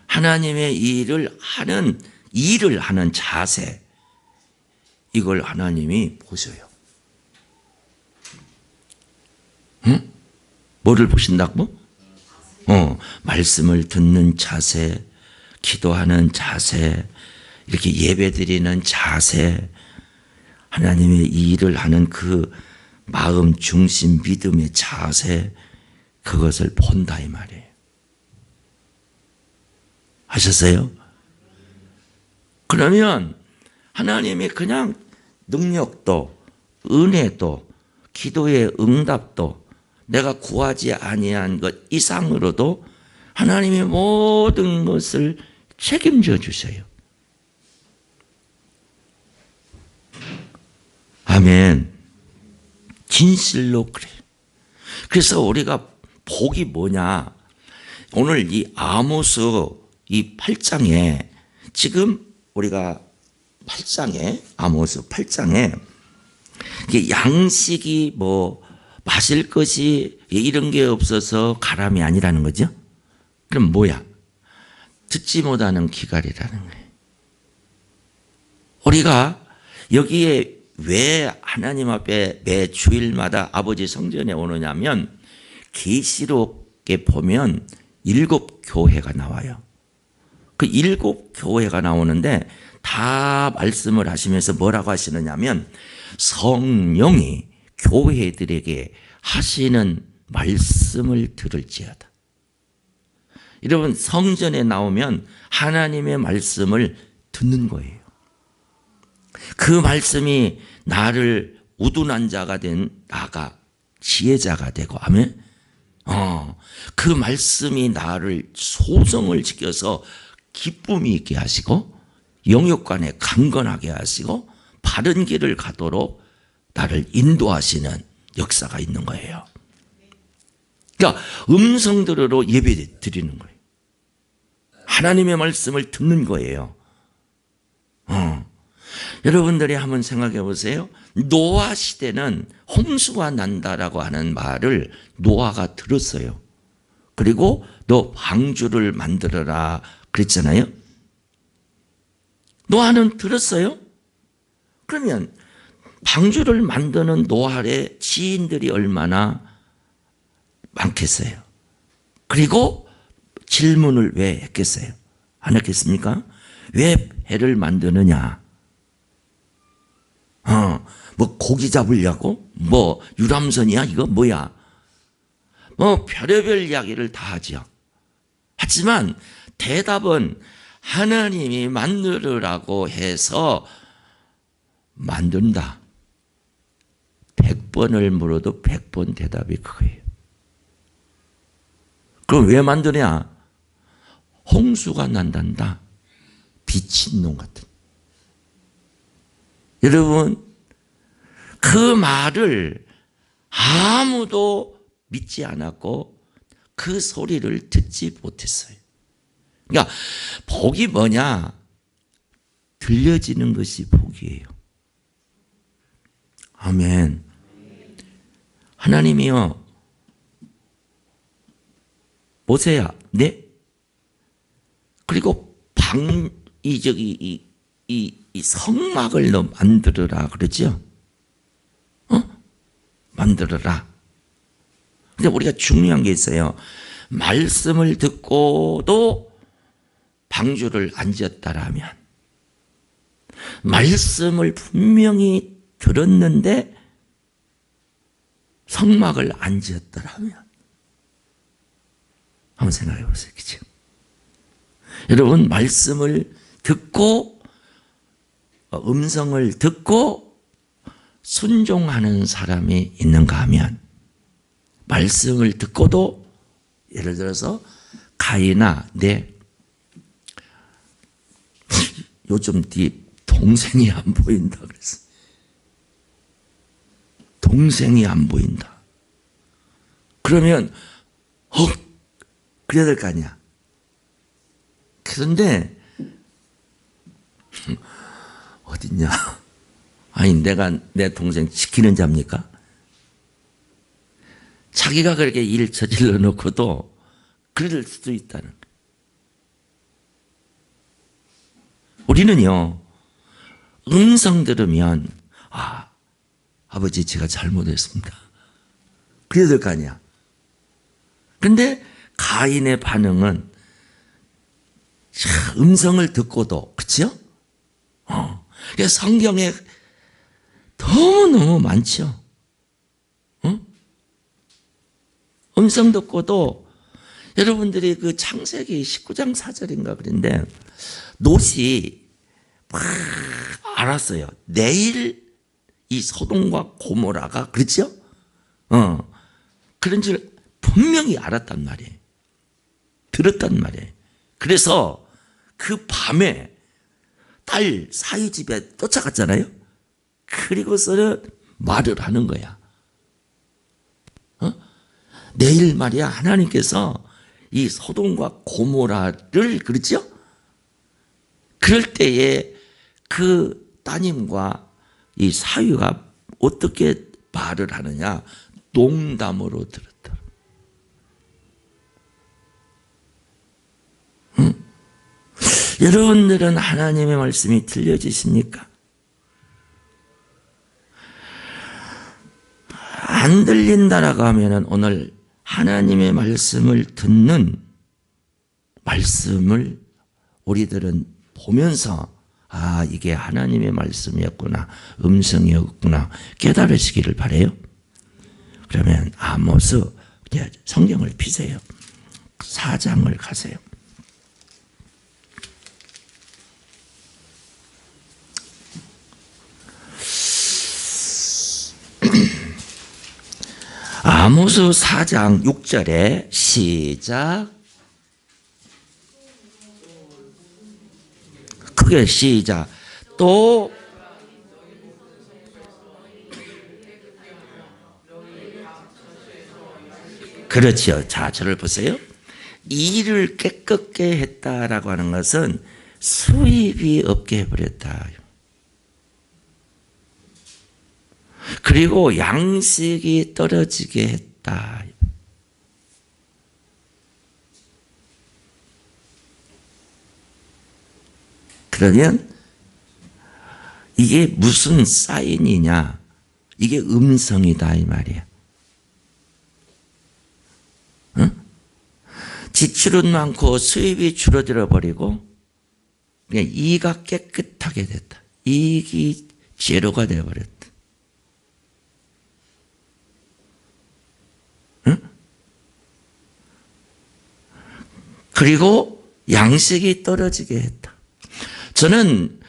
하나님의 일을 하는 자세, 이걸 하나님이 보셔요. 응? 뭐를 보신다고? 말씀을 듣는 자세, 기도하는 자세, 이렇게 예배드리는 자세, 하나님의 일을 하는 그 마음 중심 믿음의 자세, 그것을 본다 이 말이에요. 하셨어요? 그러면 하나님이 그냥 능력도 은혜도 기도의 응답도 내가 구하지 아니한 것 이상으로도 하나님이 모든 것을 책임져 주셔요. 아멘. 진실로 그래. 그래서 우리가 복이 뭐냐? 오늘 이 아모스 이 8장에 지금 우리가 8장에 아모스 8장에 이게 양식이 뭐 마실 것이 이런 게 없어서 가람이 아니라는 거죠. 그럼 뭐야? 듣지 못하는 기갈이라는 거예요. 우리가 여기에 왜 하나님 앞에 매 주일마다 아버지 성전에 오느냐면 계시록에 보면 7교회가 나와요. 그 7교회가 나오는데 다 말씀을 하시면서 뭐라고 하시느냐면 성령이 교회들에게 하시는 말씀을 들을지어다. 여러분, 성전에 나오면 하나님의 말씀을 듣는 거예요. 그 말씀이 나를 우둔한 자가 된 나가 지혜자가 되고, 아멘. 그 말씀이 나를 소성을 지켜서 기쁨이 있게 하시고 영육간에 강건하게 하시고 바른 길을 가도록 나를 인도하시는 역사가 있는 거예요. 그러니까 음성 들으러 예배 드리는 거예요. 하나님의 말씀을 듣는 거예요. 여러분들이 한번 생각해 보세요. 노아 시대는 홍수가 난다라고 하는 말을 노아가 들었어요. 그리고 너 방주를 만들어라 그랬잖아요. 노아는 들었어요. 그러면 방주를 만드는 노아의 지인들이 얼마나 많겠어요. 그리고 질문을 왜 했겠어요? 안 했겠습니까? 왜 배를 만드느냐? 뭐 고기 잡으려고? 뭐 유람선이야? 이거 뭐야? 뭐 별의별 이야기를 다 하죠. 하지만 대답은 하나님이 만들으라고 해서 만든다. 100번을 물어도 100번 대답이 그거예요. 그럼 왜 만드냐? 홍수가 난단다. 미친놈 같은. 여러분, 그 말을 아무도 믿지 않았고 그 소리를 듣지 못했어요. 그러니까 복이 뭐냐? 들려지는 것이 복이에요. 아멘. 하나님이요, 모세야, 네? 그리고 이 성막을 너 만들어라 그러죠? 만들어라. 근데 우리가 중요한 게 있어요. 말씀을 듣고도 방주를 안 지었다라면, 말씀을 분명히 들었는데 성막을 안 지었다라면, 한번 생각해 보세요. 그죠? 여러분, 말씀을 듣고 음성을 듣고 순종하는 사람이 있는가 하면, 말씀을 듣고도 예를 들어서 가인아, 내 요즘 네 동생이 안 보인다 그랬어. 동생이 안 보인다. 그러면 그래야 될 거 아니야. 그런데 어딨냐? 아니, 내가 내 동생 지키는 자입니까? 자기가 그렇게 일 저질러 놓고도 그럴 수도 있다는 거예요. 우리는요, 음성 들으면 아버지 제가 잘못했습니다. 그래야 될 거 아니야. 근데 가인의 반응은 음성을 듣고도, 그렇죠? 성경에 너무너무 많죠. 음성 듣고도, 여러분들이 그 창세기 19장 4절인가 그런데 롯이 막 알았어요. 내일 이 소돔과 고모라가, 그렇죠? 그런 줄 분명히 알았단 말이에요. 들었단 말이에요. 그래서 그 밤에 딸 사위 집에 쫓아갔잖아요. 그리고서는 말을 하는 거야. 내일 말이야, 하나님께서 이 소돔과 고모라를, 그렇죠? 그럴 때에 그 따님과 이 사위가 어떻게 말을 하느냐? 농담으로 들었다. 여러분들은 하나님의 말씀이 들려지십니까? 안 들린다라고 하면은 오늘 하나님의 말씀을 듣는 말씀을 우리들은 보면서 이게 하나님의 말씀이었구나, 음성이었구나 깨달으시기를 바라요. 그러면 아모스 이제 성경을 피세요. 4장을 가세요. 아모스 4장 6절에 시작. 크게 시작. 또 그렇지요. 자, 저를 보세요. 일을 깨끗게 했다라고 하는 것은 수입이 없게 해버렸다. 그리고 양식이 떨어지게 했다. 그러면 이게 무슨 사인이냐? 이게 음성이다 이 말이야. 응? 지출은 많고 수입이 줄어들어 버리고 그냥 이가 깨끗하게 됐다. 이익이 제로가 되어버렸다. 응? 그리고 양식이 떨어지게 했다. 저는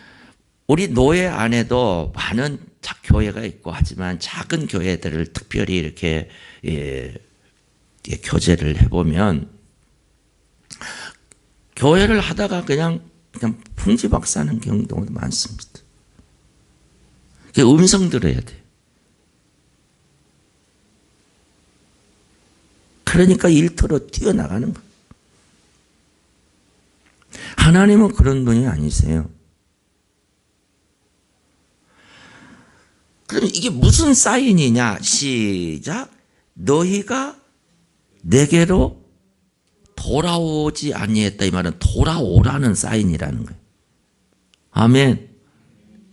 우리 노예 안에도 많은 교회가 있고 하지만 작은 교회들을 특별히 이렇게 교제를 해보면 교회를 하다가 그냥 풍지박사하는 경우도 많습니다. 음성 들어야 돼요. 그러니까 일터로 뛰어나가는 거예요. 하나님은 그런 분이 아니세요. 그럼 이게 무슨 사인이냐? 시작. 너희가 내게로 돌아오지 아니했다. 이 말은 돌아오라는 사인이라는 거예요. 아멘.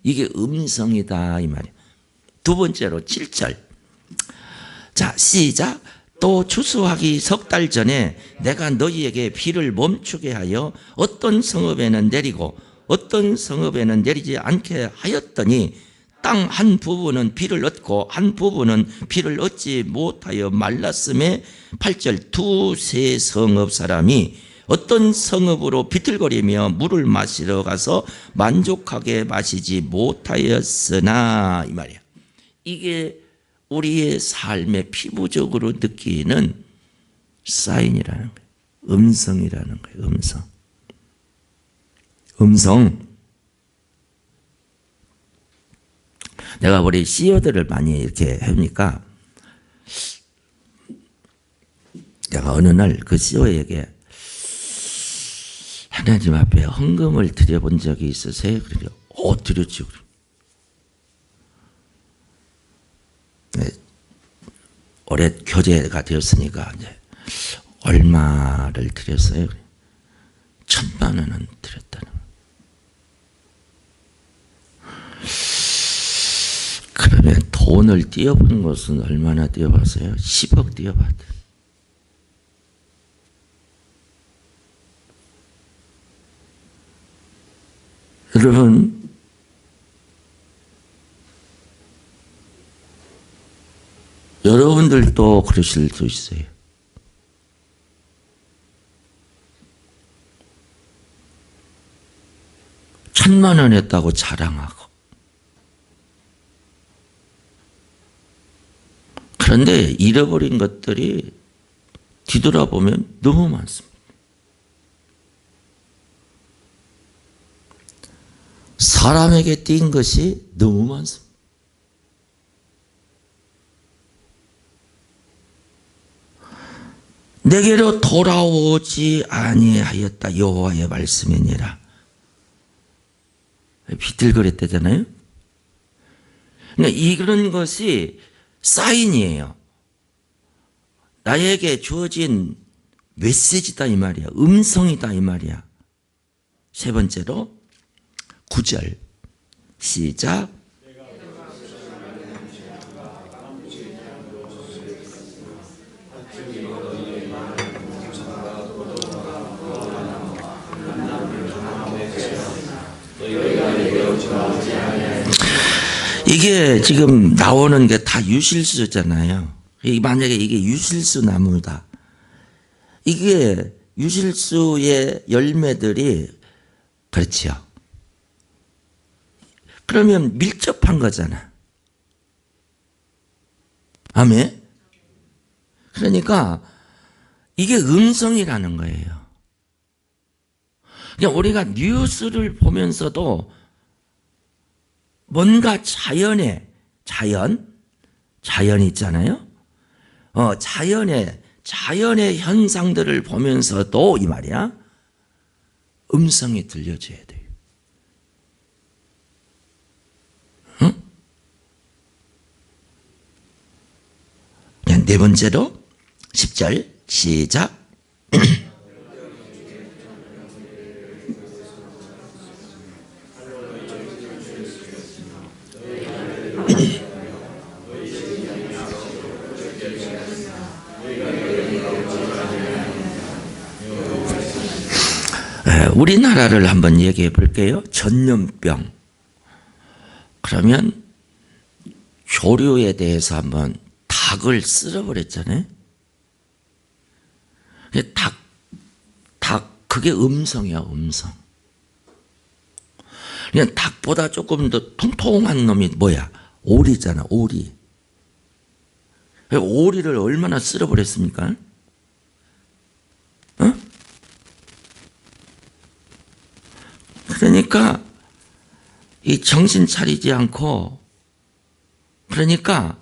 이게 음성이다 이 말이에요. 두 번째로 7절. 자, 시작. 또 추수하기 석 달 전에 내가 너희에게 비를 멈추게 하여 어떤 성읍에는 내리고 어떤 성읍에는 내리지 않게 하였더니 땅 한 부분은 비를 얻고 한 부분은 비를 얻지 못하여 말랐음에 8절 두세 성읍 사람이 어떤 성읍으로 비틀거리며 물을 마시러 가서 만족하게 마시지 못하였으나 이 말이야. 이게 우리의 삶에 피부적으로 느끼는 사인이라는 거예요. 음성이라는 거예요. 음성. 내가 우리 CEO들을 많이 이렇게 해보니까 내가 어느 날 그 CEO에게 하나님 앞에 헌금을 드려본 적이 있으세요? 그래요. 드렸죠. 네, 올해 교제가 되었으니까 이제 얼마를 드렸어요? 1,000만 원은 드렸다는 거예요. 그러면 돈을 띄어본 것은 얼마나 띄어봤어요? 10억 띄어봤대요. 여러분, 여러분들도 그러실 수 있어요. 천만 원 했다고 자랑하고. 그런데 잃어버린 것들이 뒤돌아보면 너무 많습니다. 사람에게 띈 것이 너무 많습니다. 내게로 돌아오지 아니하였다. 여호와의 말씀이니라. 비틀거렸다잖아요. 그러니까 이런 것이 사인이에요. 나에게 주어진 메시지다 이 말이야. 음성이다 이 말이야. 세 번째로 9절 시작. 이게 지금 나오는 게 다 유실수잖아요. 만약에 이게 유실수 나무다. 이게 유실수의 열매들이 그렇지요. 그러면 밀접한 거잖아. 아멘. 그러니까 이게 음성이라는 거예요. 그냥 우리가 뉴스를 보면서도 뭔가 자연 있잖아요. 자연의 현상들을 보면서도 이 말이야. 음성이 들려줘야 돼요. 응? 네 번째로 10절 시작. 우리나라를 한번 얘기해 볼게요. 전염병. 그러면 조류에 대해서 한번 닭을 쓸어버렸잖아요. 닭, 그게 음성이야, 음성. 그냥 닭보다 조금 더 통통한 놈이 뭐야? 오리잖아, 오리. 오리를 얼마나 쓸어버렸습니까? 어? 그러니까 이 정신 차리지 않고, 그러니까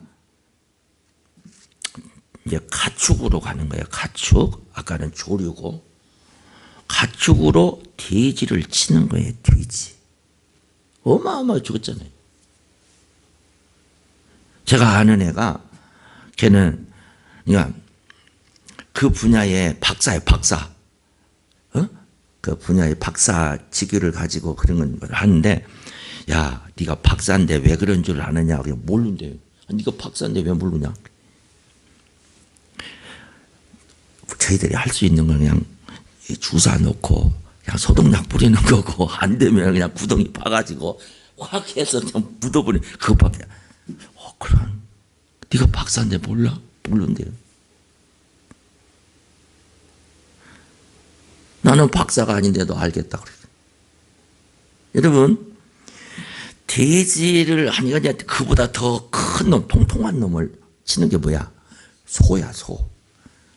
이제 가축으로 가는 거예요. 가축. 아까는 조류고 가축으로 돼지를 치는 거예요. 돼지. 어마어마하게 죽었잖아요. 제가 아는 애가 걔는 그러니까 그 분야의 박사예요. 박사. 그 분야의 박사 직위를 가지고 그런 걸 하는데, 야, 네가 박사인데 왜 그런 줄 아느냐? 그냥 모른대요. 네가 박사인데 왜 모르냐? 저희들이 할 수 있는 건 그냥 주사 놓고 그냥 소독약 뿌리는 거고, 안 되면 그냥 구덩이 파가지고 확 해서 그냥 묻어버리는 그것밖에. 그럼 네가 박사인데 몰라? 모른대요. 나는 박사가 아닌데도 알겠다 그래요. 여러분, 돼지를 아니 그냥 그보다 더 큰 놈, 통통한 놈을 치는 게 뭐야? 소야, 소.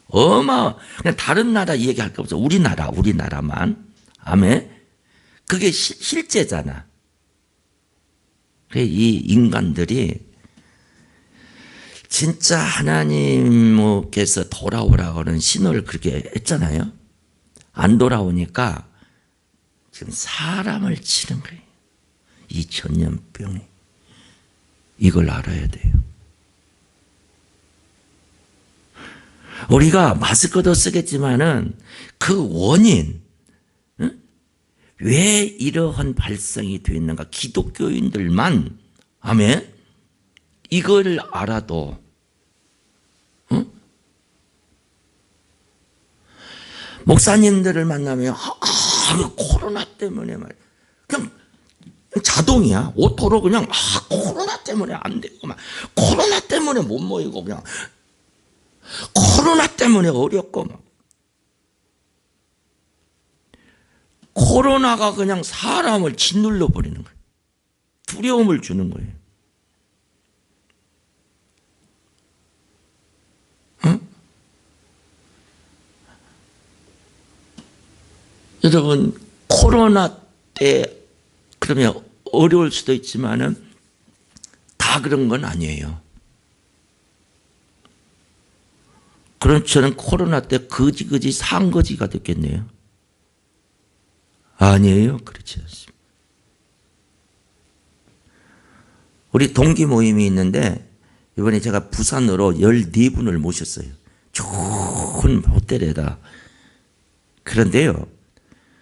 그냥 다른 나라 얘기할 거 없어. 우리나라만. 아멘. 그게 실제잖아. 이 인간들이 진짜 하나님께서 돌아오라고 하는 신호를 그렇게 했잖아요. 안 돌아오니까 지금 사람을 치는 거예요. 이 전염병이. 이걸 알아야 돼요. 우리가 마스크도 쓰겠지만은 그 원인, 왜 이러한 발생이 되었는가? 기독교인들만, 아멘, 이걸 알아도, 목사님들을 만나면 코로나 때문에 말, 그냥 자동이야. 오토로 그냥 코로나 때문에 안 되고 막 코로나 때문에 못 모이고 그냥 코로나 때문에 어렵고 막 코로나가 그냥 사람을 짓눌러 버리는 거예요. 두려움을 주는 거예요. 여러분, 코로나 때 그러면 어려울 수도 있지만은 다 그런 건 아니에요. 그럼 저는 코로나 때 거지 산거지가 됐겠네요. 아니에요. 그렇지 않습니다. 우리 동기 모임이 있는데 이번에 제가 부산으로 14분을 모셨어요. 좋은 호텔에다. 그런데요,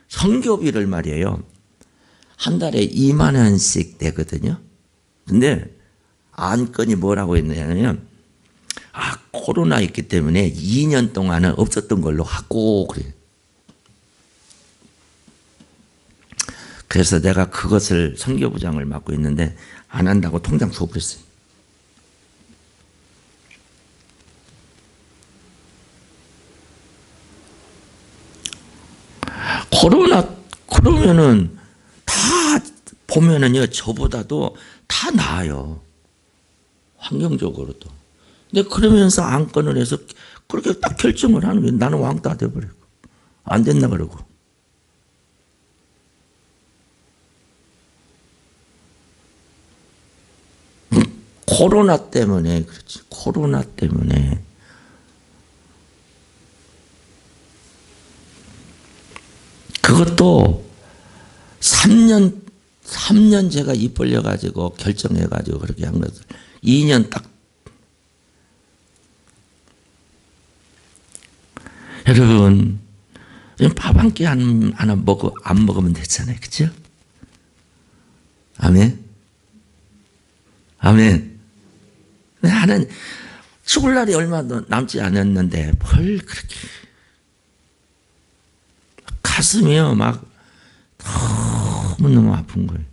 성교비를 말이에요, 한 달에 2만 원씩 내거든요. 근데 안건이 뭐라고 했냐면, 코로나 있기 때문에 2년 동안은 없었던 걸로 하고 그래요. 그래서 내가 그것을 선교부장을 맡고 있는데 안 한다고 통장 줘버렸어요. 코로나 그러면은 다 보면은요 저보다도 다 나아요. 환경적으로도. 근데 그러면서 안건을 해서 그렇게 딱 결정을 하는 거예요. 나는 왕따 돼버리고 안 됐나 그러고. 코로나 때문에 그렇지. 코로나 때문에. 그것도 3년 제가 입 벌려가지고 결정해가지고 그렇게 한 것을 2년 딱. 여러분, 밥 한 끼 안 먹으면 되잖아요. 그죠? 아멘? 아멘. 하나님, 죽을 날이 얼마 남지 않았는데 뭘 그렇게 가슴이요 막 너무 아픈 거예요.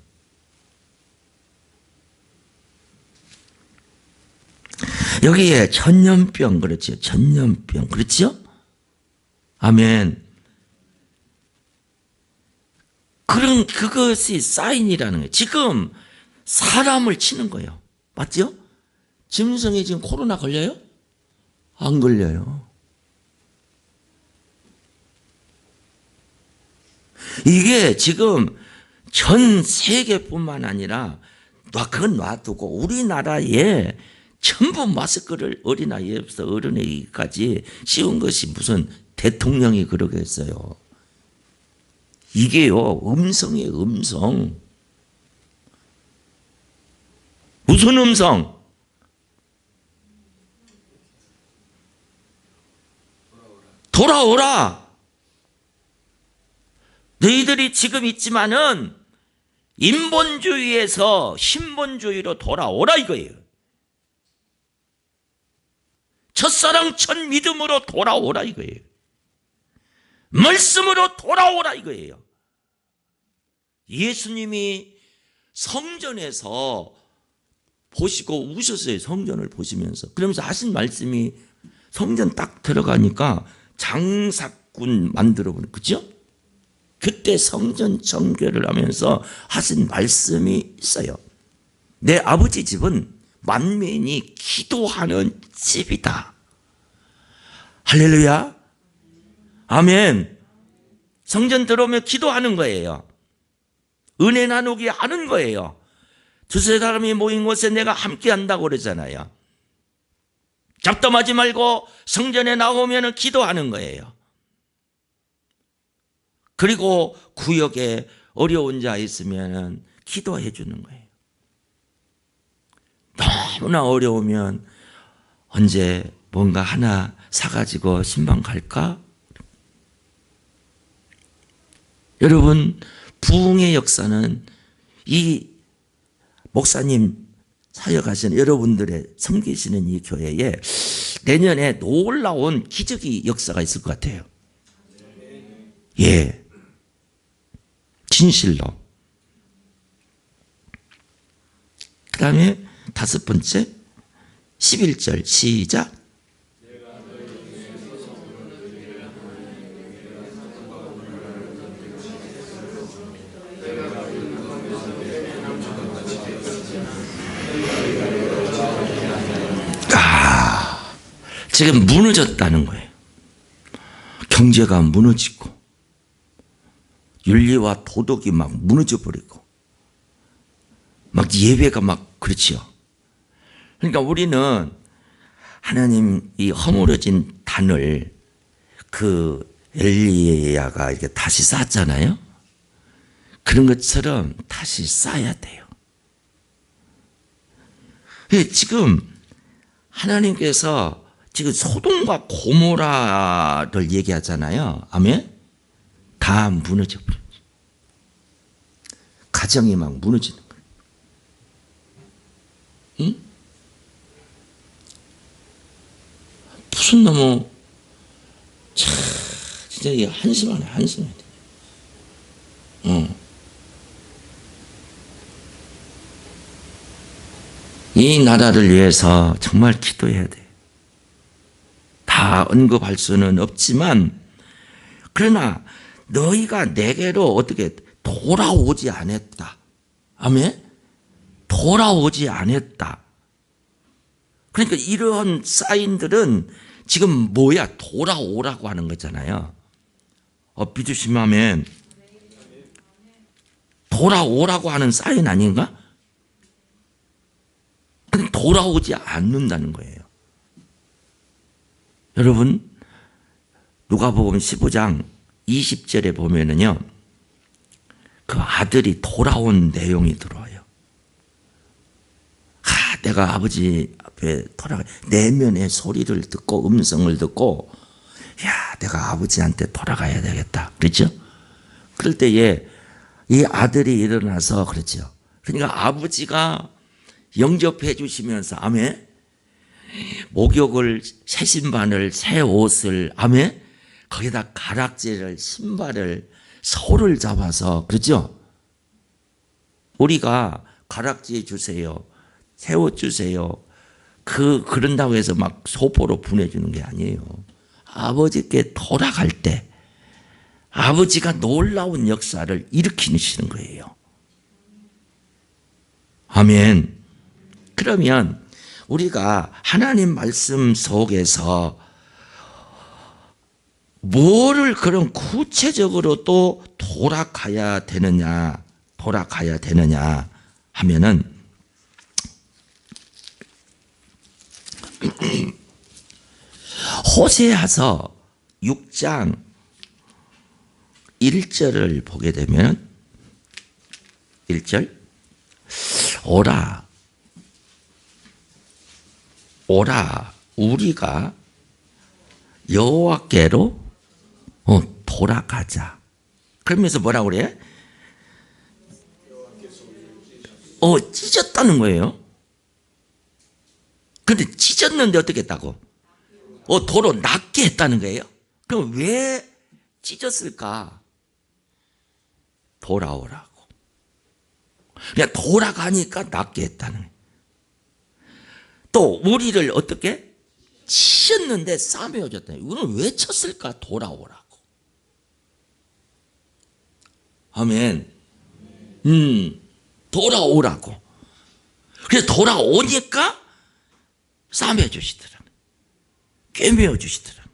여기에 전염병 그렇죠. 전염병 그렇죠? 아멘. 그런 그것이 사인이라는 거예요. 지금 사람을 치는 거예요. 맞죠? 짐승이 지금 코로나 걸려요? 안 걸려요. 이게 지금 전 세계뿐만 아니라 그건 놔두고 우리나라에 전부 마스크를 어린아이에서 어른애기까지 씌운 것이 무슨 대통령이 그러게 했어요. 이게요 음성이에요. 음성. 무슨 음성? 돌아오라. 너희들이 지금 있지만은 인본주의에서 신본주의로 돌아오라 이거예요. 첫사랑 첫 믿음으로 돌아오라 이거예요. 말씀으로 돌아오라 이거예요. 예수님이 성전에서 보시고 우셨어요. 성전을 보시면서. 그러면서 하신 말씀이 성전 딱 들어가니까 장사꾼 만들어보는 그죠? 그때 성전 정결을 하면서 하신 말씀이 있어요. 내 아버지 집은 만민이 기도하는 집이다. 할렐루야. 아멘. 성전 들어오면 기도하는 거예요. 은혜 나누기 하는 거예요. 두세 사람이 모인 곳에 내가 함께 한다고 그러잖아요. 잡담하지 말고 성전에 나오면 기도하는 거예요. 그리고 구역에 어려운 자 있으면 기도해 주는 거예요. 너무나 어려우면 언제 뭔가 하나 사가지고 신방 갈까? 여러분, 부흥의 역사는 이 목사님 사역하시는 여러분들의 섬기시는 이 교회에 내년에 놀라운 기적의 역사가 있을 것 같아요. 예. 진실로. 그 다음에 5번째 11절 시작. 지금 무너졌다는 거예요. 경제가 무너지고 윤리와 도덕이 막 무너져 버리고 막 예배가 막 그렇지요. 그러니까 우리는 하나님 이 허물어진 단을 그 엘리야가 이렇게 다시 쌓았잖아요. 그런 것처럼 다시 쌓아야 돼요. 지금 하나님께서 지금 소돔과 고모라를 얘기하잖아요. 아멘? 다 무너져 버렸죠. 가정이 막 무너지는 거예요. 응? 무슨 너무 참 진짜 이게 한심하네. 한심해. 이 나라를 위해서 정말 기도해야 돼. 다 언급할 수는 없지만 그러나 너희가 내게로 어떻게 돌아오지 않았다. 아멘? 돌아오지 않았다. 그러니까 이런 사인들은 지금 뭐야? 돌아오라고 하는 거잖아요. 믿으시면 아멘. 돌아오라고 하는 사인 아닌가? 근데 돌아오지 않는다는 거예요. 여러분, 누가복음 15장 20절에 보면은요, 그 아들이 돌아온 내용이 들어와요. 내가 아버지 앞에 돌아가, 내면의 소리를 듣고, 음성을 듣고, 내가 아버지한테 돌아가야 되겠다. 그렇죠? 그럴 때에 이 아들이 일어나서, 그렇죠. 그러니까 아버지가 영접해 주시면서, 아멘? 목욕을, 새 신발을, 새 옷을, 아멘? 거기다 가락지를, 신발을, 소를 잡아서, 그렇죠? 우리가 가락지 주세요. 새 옷 주세요. 그런다고 해서 막 소포로 보내주는 게 아니에요. 아버지께 돌아갈 때 아버지가 놀라운 역사를 일으키시는 거예요. 아멘. 그러면 우리가 하나님 말씀 속에서 뭐를 그런 구체적으로 또 돌아가야 되느냐 하면은 호세아서 6장 1절을 보게 되면 1절 오라 우리가 여호와께로 돌아가자. 그러면서 뭐라고 그래? 찢었다는 거예요. 근데 찢었는데 어떻게 했다고? 도로 낫게 했다는 거예요. 그럼 왜 찢었을까? 돌아오라고. 그냥 돌아가니까 낫게 했다는 거예요. 또 우리를 어떻게? 치셨는데 싸매어졌다. 이거는 왜 쳤을까? 돌아오라고. 아멘. 돌아오라고. 그래서 돌아오니까 싸매어 주시더라. 꿰매어 주시더라.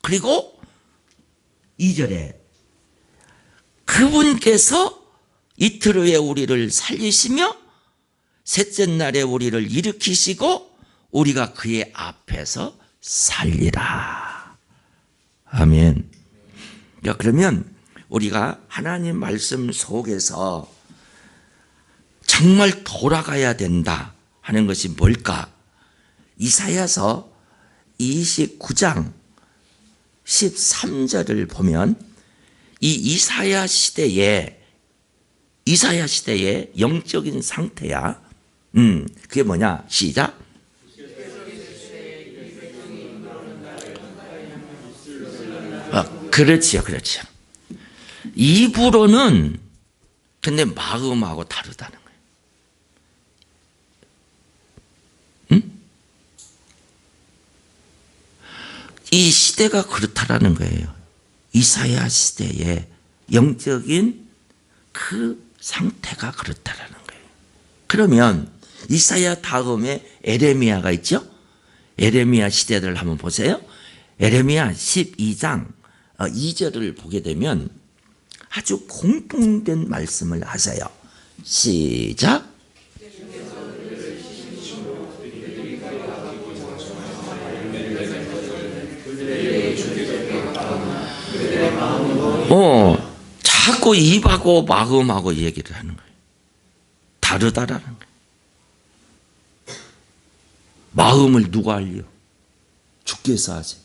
그리고 2절에 그분께서 이틀 후에 우리를 살리시며 셋째 날에 우리를 일으키시고 우리가 그의 앞에서 살리라. 아멘. 그러면 우리가 하나님 말씀 속에서 정말 돌아가야 된다 하는 것이 뭘까? 이사야서 29장 13절을 보면 이 이사야 시대의 영적인 상태야. 그게 뭐냐? 시작. 그렇지요. 입으로는 근데 마음하고 다르다는 거예요. 이 시대가 그렇다라는 거예요. 이사야 시대의 영적인 그 상태가 그렇다라는 거예요. 그러면 이사야 다음에 에레미야가 있죠? 에레미야 시대를 한번 보세요. 에레미야 12장 2절을 보게 되면 아주 공통된 말씀을 하세요. 시작. 자꾸 입하고 마음하고 얘기를 하는 거예요. 다르다라는 거예요. 마음을 누가 알려? 주께서 하세요.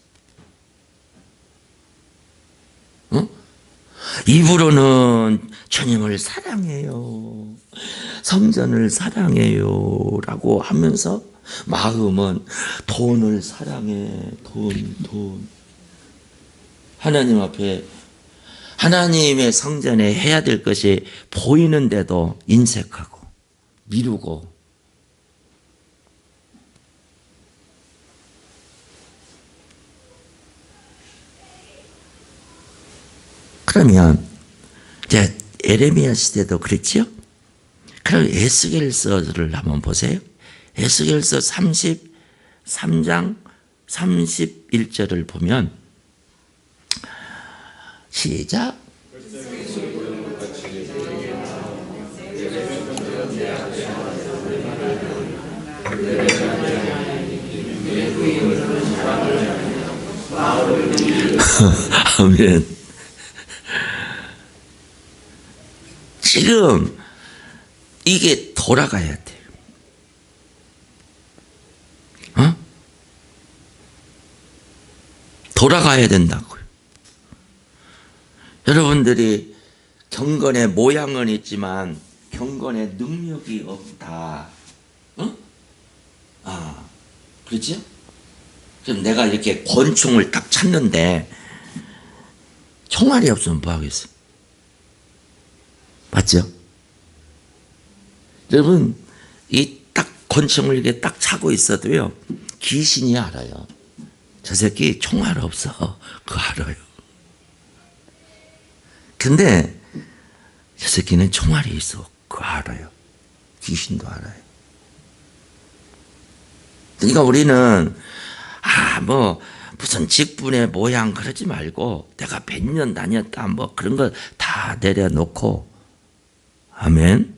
입으로는 주님을 사랑해요. 성전을 사랑해요. 라고 하면서 마음은 돈을 사랑해. 돈. 하나님 앞에 하나님의 성전에 해야 될 것이 보이는데도 인색하고 미루고 그러면 이제 에레미야 시대도 그랬지요? 그럼 에스겔서를 한번 보세요. 에스겔서 33장 31절을 보면 시작. 아멘. 지금 이게 돌아가야 돼요. 어? 돌아가야 된다고요. 여러분들이 경건의 모양은 있지만 경건의 능력이 없다. 어? 아, 그렇죠? 그럼 내가 이렇게 권총을 딱 찾는데 총알이 없으면 뭐 하겠어요? 맞죠? 여러분, 이 딱 권총을 이렇게 딱 차고 있어도요, 귀신이 알아요. 저 새끼 총알 없어. 그거 알아요. 근데 저 새끼는 총알이 있어. 그거 알아요. 귀신도 알아요. 그러니까 우리는 무슨 직분의 모양 그러지 말고 내가 몇 년 다녔다 뭐 그런 거 다 내려놓고, 아멘,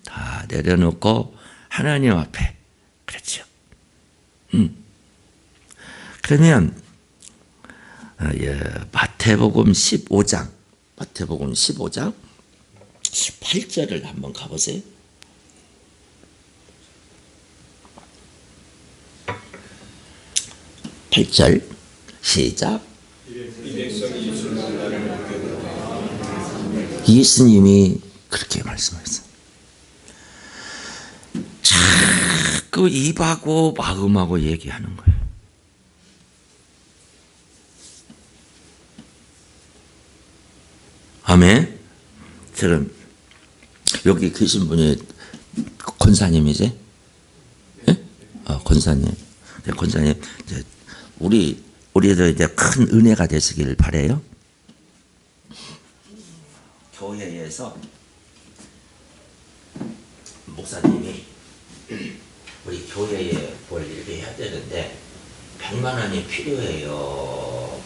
다 내려놓고 하나님 앞에, 그렇죠. 그러면 마태복음 15장 18절을 한번 가보세요. 8절 시작. 예수님이 그렇게 말씀하셨어요. 자꾸 입하고 마음하고 얘기하는 거예요. 아멘. 지금 여기 계신 분이 권사님이지? 예? 권사님. 권사님, 이제 우리도 이제 큰 은혜가 되시길 바래요. 교회에서 목사님이 우리 교회에 뭘 이렇게 해야 되는데 100만 원이 필요해요.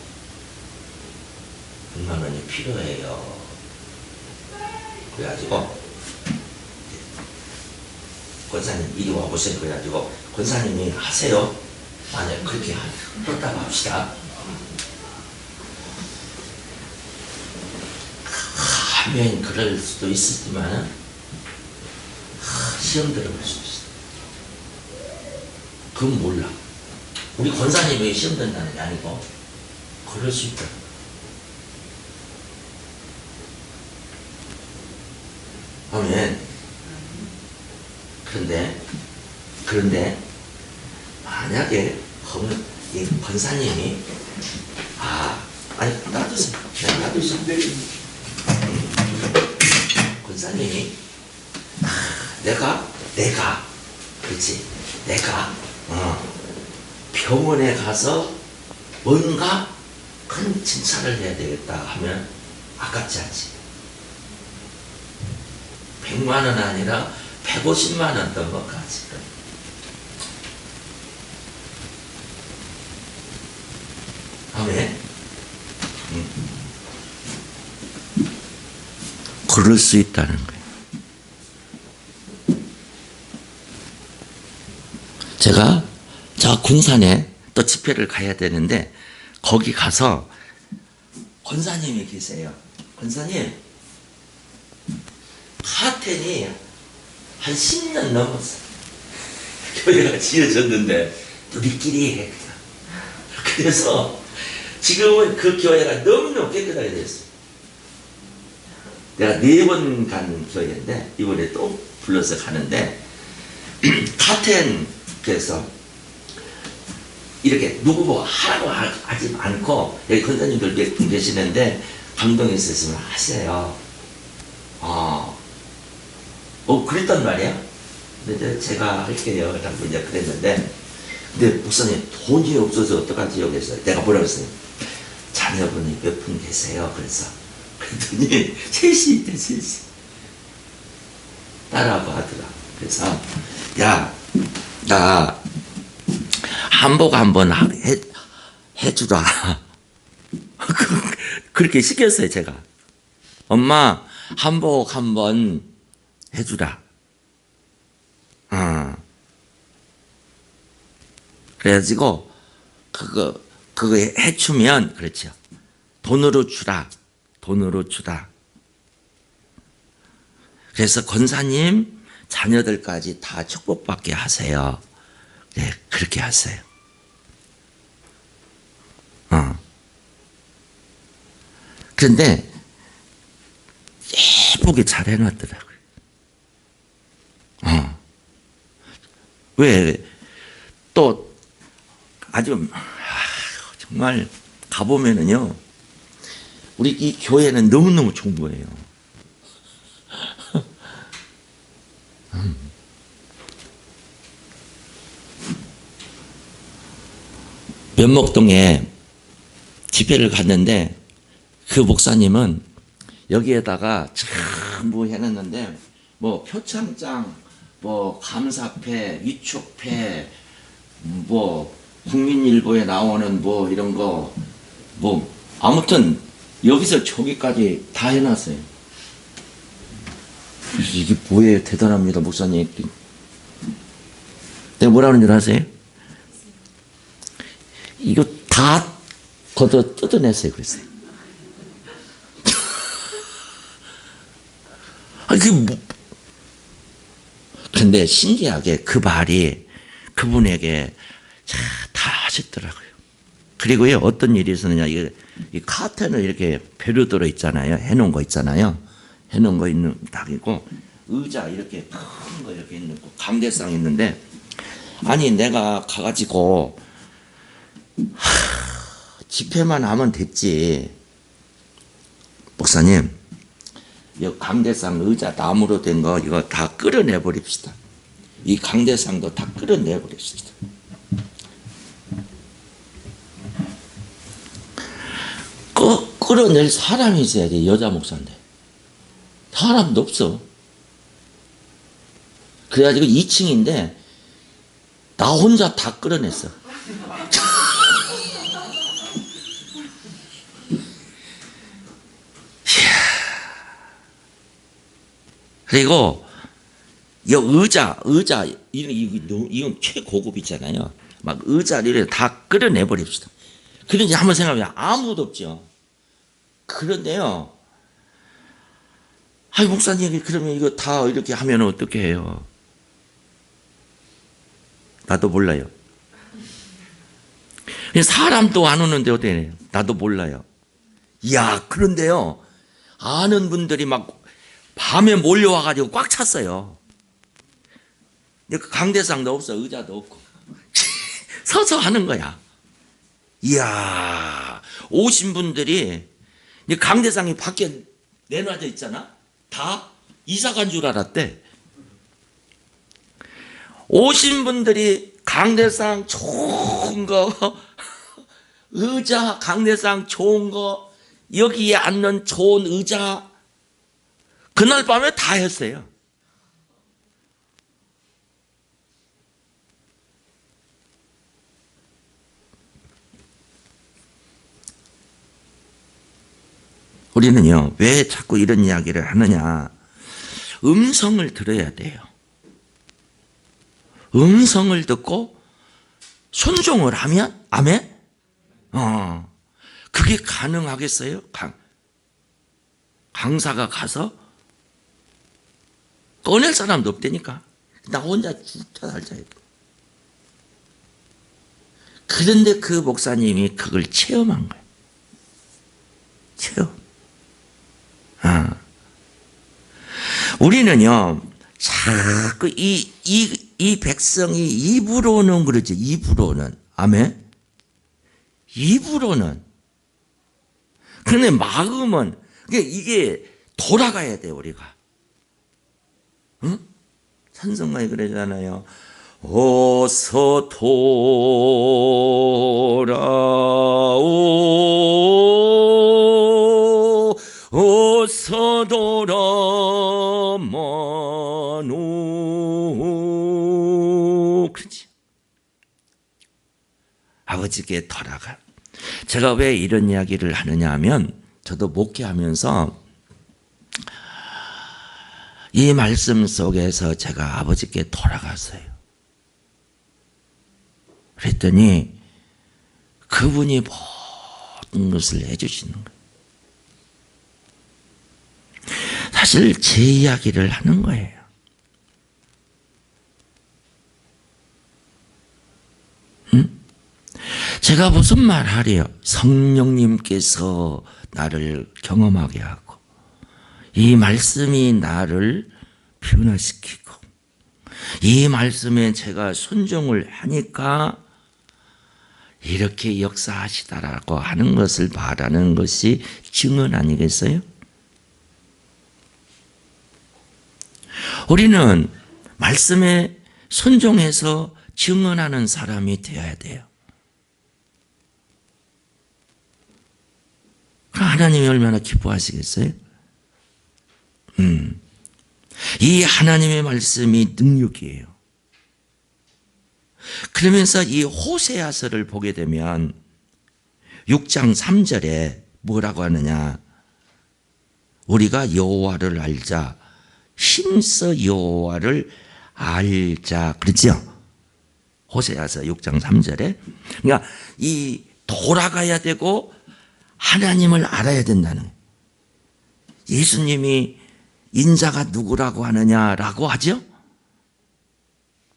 100만 원이 필요해요. 그래가지고 권사님 이리 와보세요. 그래가지고 권사님이 하세요. 만약 그렇게 했다고 합시다. 하면 그럴 수도 있었지만 시험 들어볼 수 있어. 그건 몰라. 우리 권사님이 시험 든다는 게 아니고 그럴 수 있다. 아멘. 그런데 만약에 이 권사님이 놔두세요. 권사님이 내가 그렇지, 내가 병원에 가서 뭔가 큰 진찰을 해야 되겠다 하면 아깝지 않지. 100만 원 아니라 150만 원 더 먹어야지. 아멘. 그럴 수 있다는 거예요. 제가 저 군산에 또 집회를 가야 되는데 거기 가서 권사님이 계세요. 권사님, 하텐이 한 10년 넘었어. 교회가 지어졌는데 우리끼리 해. 그래서 지금은 그 교회가 너무너무 깨끗하게 됐어. 내가 4번 간 교회인데 이번에 또 불러서 가는데 카텐, 그래서 이렇게 누구 하라고 하지 않고 여기 권사님들 몇 분 계시는데 감동이 있으시면 하세요. 그랬단 말이야. 근데 제가 할게요. 라고 이제 그랬는데, 근데 목사님 돈이 없어서 어떡하지요? 그래서 내가 뭐라고 했어요? 자녀분이 몇 분 계세요. 그래서 그랬더니 셋이 있대, 셋이. 딸하고 하더라. 그래서 야, 나 한복 한번 해주라. 그렇게 시켰어요, 제가. 엄마, 한복 한번 해주라. 그래가지고, 그거 해주면, 그렇죠. 돈으로 주라. 돈으로 주라. 그래서 권사님, 자녀들까지 다 축복받게 하세요. 네, 그렇게 하세요. 그런데, 예쁘게 잘 해놨더라고요. 왜, 또, 아주, 정말, 가보면은요, 우리 이 교회는 너무너무 좋은 거예요. 면목동에 집회를 갔는데, 그 목사님은 여기에다가 전부 해놨는데, 뭐, 표창장, 뭐, 감사패, 위촉패, 뭐, 국민일보에 나오는 뭐, 이런 거, 뭐, 아무튼, 여기서 저기까지 다 해놨어요. 그래서 이게 뭐예요? 대단합니다, 목사님. 내가 뭐라는 줄 아세요? 이거 다 걷어 뜯어냈어요, 그랬어요. 그게 뭐. 근데 신기하게 그 말이 그분에게 다 하셨더라고요. 그리고요, 어떤 일이 있었느냐, 이 카텐을 이렇게 배로 들어 있잖아요. 해놓은 거 있잖아요. 해놓은 거 있는 닭이고, 의자 이렇게 큰 거 이렇게 있는 거, 강대상 있는데, 아니, 내가 가가지고, 집회만 하면 됐지. 목사님, 이 강대상 의자 나무로 된 거 이거 다 끌어내 버립시다. 이 강대상도 다 끌어내 버립시다. 끌어낼 사람이 있어야 돼. 여자 목사인데 사람도 없어. 그래가지고 2층인데 나 혼자 다 끌어냈어. 그리고 이 의자 이건 최고급이잖아요. 막 의자를 다 끌어내 버립시다. 그런지 한번 생각해보면 아무도 없죠. 그런데요, 아이 목사님, 그러면 이거 다 이렇게 하면 어떻게 해요? 나도 몰라요. 사람도 안 오는데 어떻게 해요? 나도 몰라요. 이야, 그런데요, 아는 분들이 막 밤에 몰려와가지고 꽉 찼어요. 근데 그 강대상도 없어, 의자도 없고. 서서 하는 거야. 이야, 오신 분들이 강대상이 밖에 내놔져 있잖아. 다 이사 간 줄 알았대. 오신 분들이 강대상 좋은 거, 의자, 강대상 좋은 거, 여기에 앉는 좋은 의자, 그날 밤에 다 했어요. 우리는요, 왜 자꾸 이런 이야기를 하느냐. 음성을 들어야 돼요. 음성을 듣고 순종을 하면, 아멘? 그게 가능하겠어요? 강사가 가서 꺼낼 사람도 없다니까. 나 혼자 죽다 살자요. 그런데 그 목사님이 그걸 체험한 거예요. 체험. 우리는요, 자꾸 이 백성이 입으로는 그러지, 입으로는. 아멘? 입으로는. 그런데 마음은, 이게 돌아가야 돼, 우리가. 응? 찬송가에 그러잖아요. 어서 돌아오, 아버지께 돌아가. 제가 왜 이런 이야기를 하느냐 하면 저도 목회하면서 이 말씀 속에서 제가 아버지께 돌아갔어요. 그랬더니 그분이 모든 것을 해주시는 거예요. 사실 제 이야기를 하는 거예요. 제가 무슨 말 하래요? 성령님께서 나를 경험하게 하고 이 말씀이 나를 변화시키고 이 말씀에 제가 순종을 하니까 이렇게 역사하시다라고 하는 것을 말하는 것이 증언 아니겠어요? 우리는 말씀에 순종해서 증언하는 사람이 되어야 돼요. 하나님이 얼마나 기뻐하시겠어요? 이 하나님의 말씀이 능력이에요. 그러면서 이 호세아서를 보게 되면 6장 3절에 뭐라고 하느냐? 우리가 여호와를 알자. 힘써 여호와를 알자. 그렇죠? 호세아서 6장 3절에. 그러니까 이 돌아가야 되고 하나님을 알아야 된다는 거예요. 예수님이 인자가 누구라고 하느냐라고 하죠?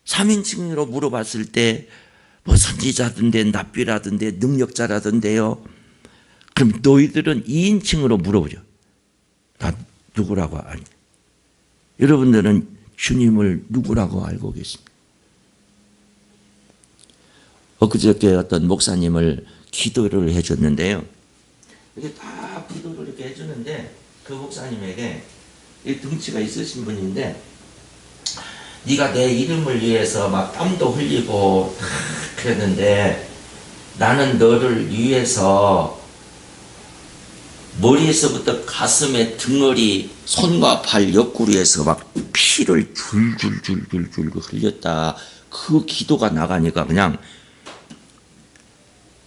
3인칭으로 물어봤을 때 뭐 선지자던데 납비라던데 능력자라던데요. 그럼 너희들은 2인칭으로 물어보죠. 나 누구라고 아니? 여러분들은 주님을 누구라고 알고 계십니까? 엊그저께 어떤 목사님을 기도를 해줬는데요. 이렇게 다 기도를 이렇게 해주는데 그 목사님에게 이 등치가 있으신 분인데 네가 내 이름을 위해서 막 땀도 흘리고 그랬는데 나는 너를 위해서 머리에서부터 가슴에 등허리 손과 발 옆구리에서 막 피를 줄줄줄줄줄 흘렸다. 그 기도가 나가니까 그냥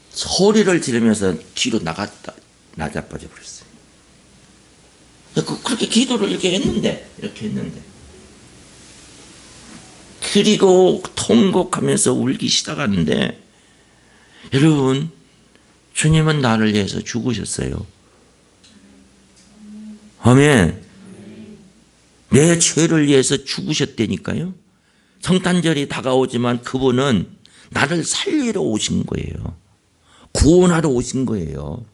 소리를 지르면서 뒤로 나자빠져 버렸어요. 그렇게 기도를 이렇게 했는데 그리고 통곡하면서 울기 시작하는데 여러분 주님은 나를 위해서 죽으셨어요. 아멘. 내 죄를 위해서 죽으셨다니까요. 성탄절이 다가오지만 그분은 나를 살리러 오신 거예요. 구원하러 오신 거예요.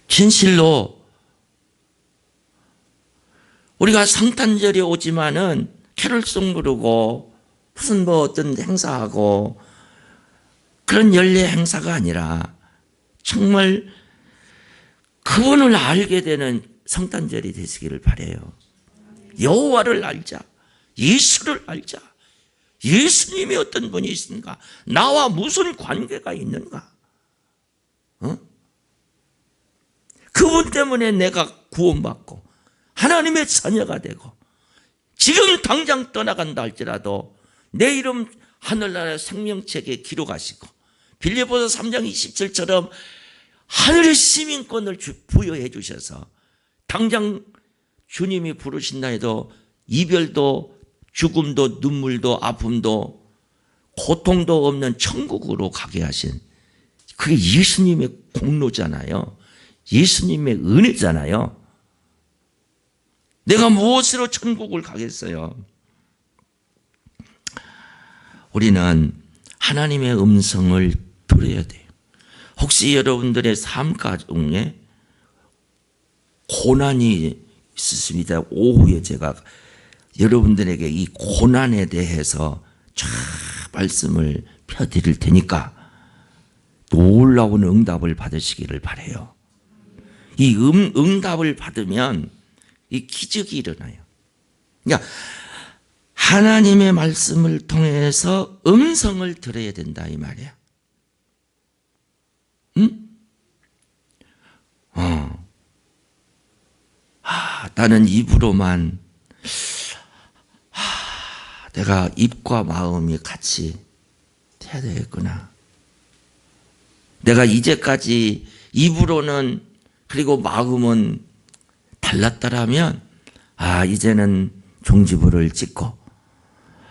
진실로 우리가 성탄절이 오지만은 캐롤송 부르고 무슨 뭐 어떤 행사하고 그런 연례 행사가 아니라 정말 그분을 알게 되는 성탄절이 되시기를 바라요. 여호와를 알자. 예수를 알자. 예수님이 어떤 분이신가? 나와 무슨 관계가 있는가? 그분 때문에 내가 구원받고 하나님의 자녀가 되고 지금 당장 떠나간다 할지라도 내 이름 하늘나라 생명책에 기록하시고 빌립보서 3장 27처럼 하늘의 시민권을 부여해 주셔서 당장 주님이 부르신다 해도 이별도 죽음도 눈물도 아픔도 고통도 없는 천국으로 가게 하신 그게 예수님의 공로잖아요. 예수님의 은혜잖아요. 내가 무엇으로 천국을 가겠어요? 우리는 하나님의 음성을 들어야 돼요. 혹시 여러분들의 삶 가운데 고난이 있으십니다. 오후에 제가 여러분들에게 이 고난에 대해서 쫙 말씀을 펴드릴 테니까 놀라운 응답을 받으시기를 바라요. 이 응답을 받으면 이 기적이 일어나요. 그러니까 하나님의 말씀을 통해서 음성을 들어야 된다 이 말이야. 응? 나는 입으로만 내가 입과 마음이 같이 돼야 되겠구나. 내가 이제까지 입으로는 그리고 마음은 달랐다라면 이제는 종지부를 찍고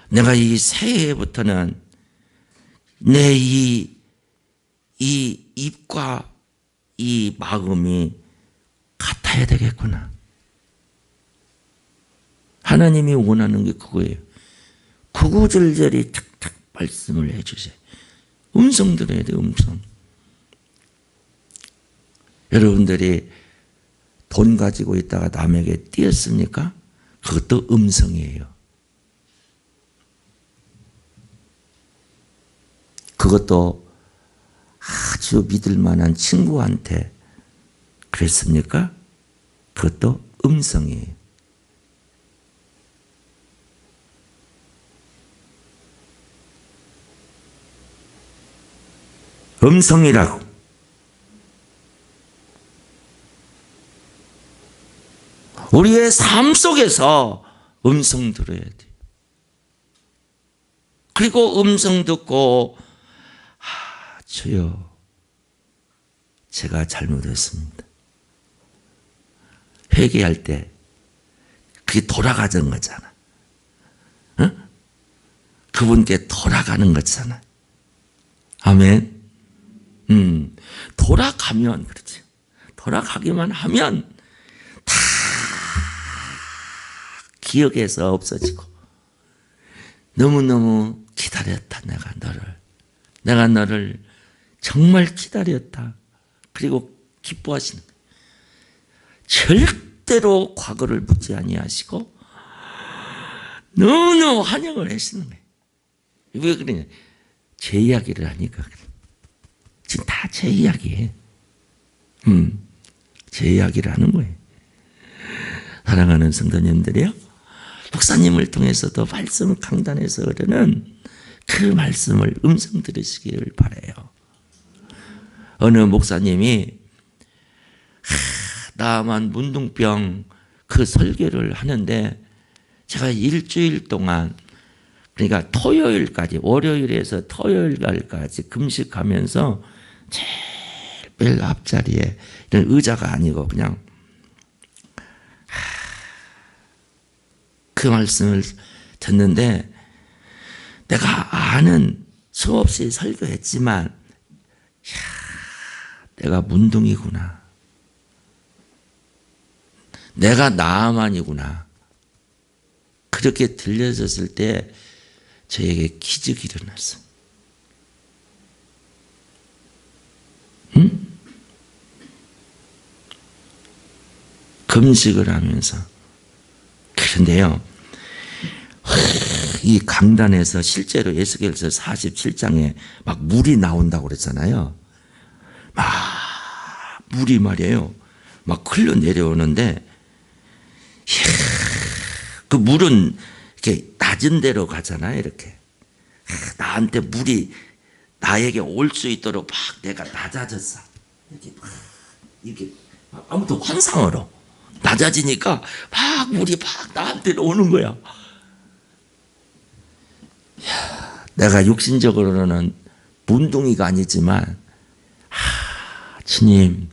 내가 이 새해부터는 내 이 입과 이 마음이 같아야 되겠구나. 하나님이 원하는 게 그거예요. 구구절절히 탁탁 말씀을 해주세요. 음성 들어야 돼요. 음성. 여러분들이 돈 가지고 있다가 남에게 띄었습니까? 그것도 음성이에요. 그것도 아주 믿을 만한 친구한테 그랬습니까? 그것도 음성이에요. 음성이라고. 우리의 삶 속에서 음성 들어야 돼. 그리고 음성 듣고 주여 제가 잘못했습니다. 회개할 때 그게 돌아가는 거잖아. 응? 그분께 돌아가는 거잖아. 아멘. 돌아가면 그렇지. 돌아가기만 하면 다 기억에서 없어지고 너무너무 기다렸다. 내가 너를 정말 기다렸다. 그리고 기뻐하시는 거예요. 절대로 과거를 묻지 아니하시고 너무너무 환영을 하시는 거예요. 왜 그러냐? 제 이야기를 하니까 그래. 지금 다 제 이야기예요. 제 이야기를 하는 거예요. 사랑하는 성도님들이요. 목사님을 통해서도 말씀 강단에서 흐르는 그 말씀을 음성 들으시기를 바라요. 어느 목사님이 나만 문둥병 그 설교를 하는데 제가 일주일 동안 그러니까 토요일까지 월요일에서 토요일까지 금식하면서 제일 앞자리에 이런 의자가 아니고 그냥 그 말씀을 듣는데 내가 아는 수없이 설교했지만 내가 문둥이구나. 내가 나만이구나. 그렇게 들려졌을 때 저에게 기적이 일어났어. 응? 금식을 하면서. 그런데요, 이 강단에서 실제로 에스겔서 47장에 막 물이 나온다고 그랬잖아요. 막 물이 말이에요. 막 흘러 내려오는데 그 물은 이렇게 낮은 데로 가잖아요. 이렇게 나한테 물이 나에게 올 수 있도록 막 내가 낮아졌어. 이렇게 막 이렇게 아무튼 환상으로 낮아지니까 막 물이 막 나한테 오는 거야. 내가 육신적으로는 문둥이가 아니지만 주님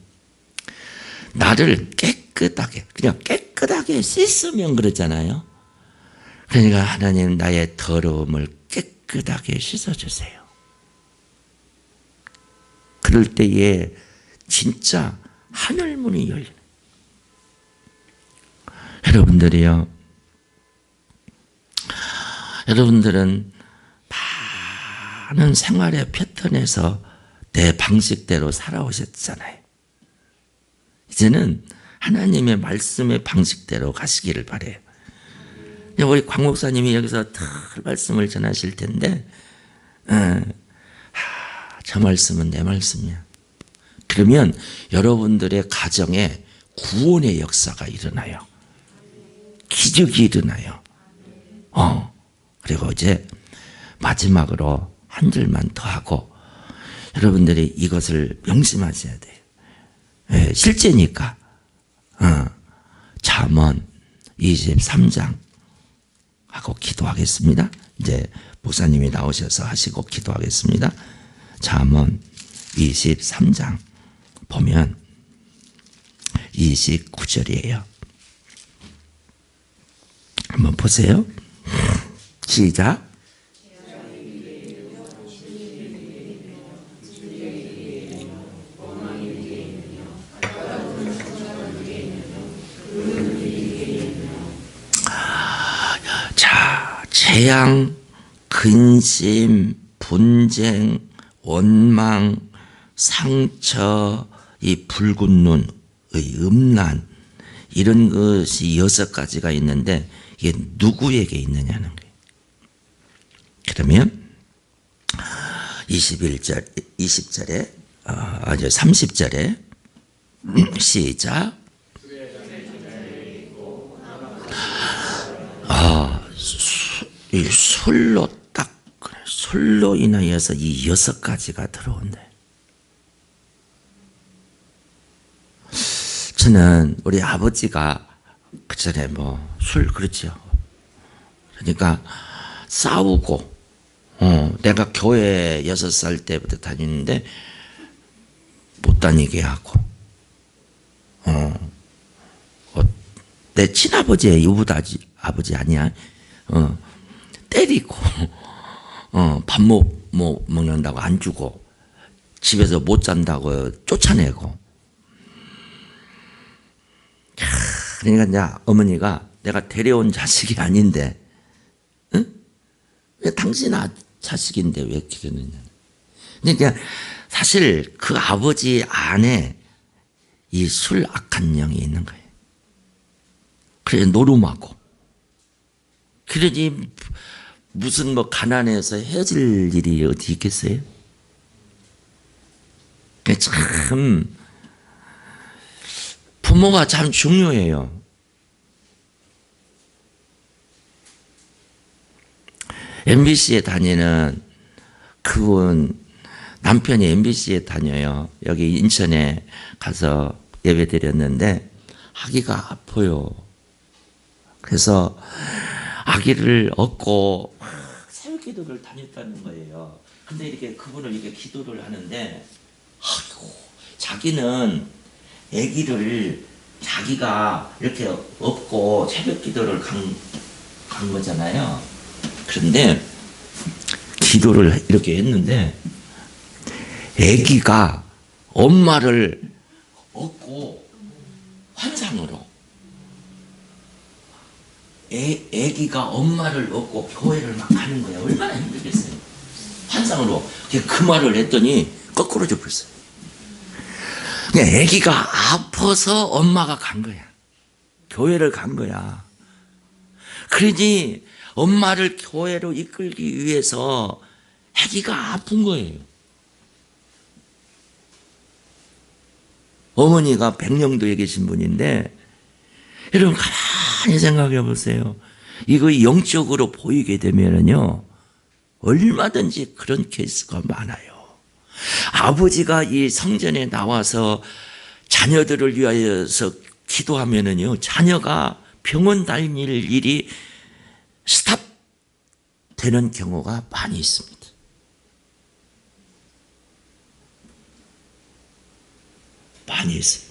나를 깨끗하게 그냥 깨끗하게 씻으면 그러잖아요. 그러니까 하나님 나의 더러움을 깨끗하게 씻어주세요. 그럴 때에 진짜 하늘문이 열려요. 여러분들이요, 여러분들은 많은 생활의 패턴에서 내 방식대로 살아오셨잖아요. 이제는 하나님의 말씀의 방식대로 가시기를 바라요. 우리 광 목사님이 여기서 더 말씀을 전하실 텐데 저 말씀은 내 말씀이야. 그러면 여러분들의 가정에 구원의 역사가 일어나요. 기적이 일어나요. 그리고 이제 마지막으로 한 줄만 더 하고 여러분들이 이것을 명심하셔야 돼요. 실제니까 잠언 23장 하고 기도하겠습니다. 이제 목사님이 나오셔서 하시고 기도하겠습니다. 잠언 23장 보면 29절이에요. 한번 보세요. 시작. 자, 재앙, 근심, 분쟁, 원망, 상처, 이 붉은 눈의 음란, 이런 것이 6가지가 있는데 이게 누구에게 있느냐는 거예요. 그러면 20절에 30절에 시작. 이 술로 인하여서 이 6가지가 들어온대. 저는 우리 아버지가 그 전에 술 그렇죠. 그러니까 싸우고, 내가 교회 6살 때부터 다니는데 못 다니게 하고, 내 친아버지의 유부아버지 아니야. 때리고, 밥 먹는다고 안 주고, 집에서 못 잔다고 쫓아내고. 그러니까 이제 어머니가 내가 데려온 자식이 아닌데, 응? 왜 당신 자식인데 왜 그러느냐. 그러니까 사실 그 아버지 안에 이 술 악한 영이 있는 거예요. 그래 노름하고. 그러니 무슨 가난해서 헤어질 일이 어디 있겠어요? 참 부모가 참 중요해요. MBC에 다니는 그분 남편이 MBC에 다녀요. 여기 인천에 가서 예배 드렸는데 아기가 아파요. 그래서 아기를 얻고 새벽기도를 다녔다는 거예요. 근데 이렇게 그분을 이렇게 기도를 하는데, 아이고, 자기는 아기를 자기가 이렇게 얻고 새벽기도를 간 거잖아요. 그런데 기도를 이렇게 했는데 아기가 엄마를 얻고 환상으로, 아기가 엄마를 얻고 교회를 막 가는 거야. 얼마나 힘들겠어요. 환상으로. 그 말을 했더니 거꾸로 져버렸어요. 아기가 아파서 엄마가 간 거야. 교회를 간 거야. 그러니 엄마를 교회로 이끌기 위해서 아기가 아픈 거예요. 어머니가 백령도에 계신 분인데, 여러분 가만히 생각해 보세요. 이거 영적으로 보이게 되면은요, 얼마든지 그런 케이스가 많아요. 아버지가 이 성전에 나와서 자녀들을 위하여서 기도하면은요, 자녀가 병원 다닐 일이 스탑 되는 경우가 많이 있습니다. 많이 있어요.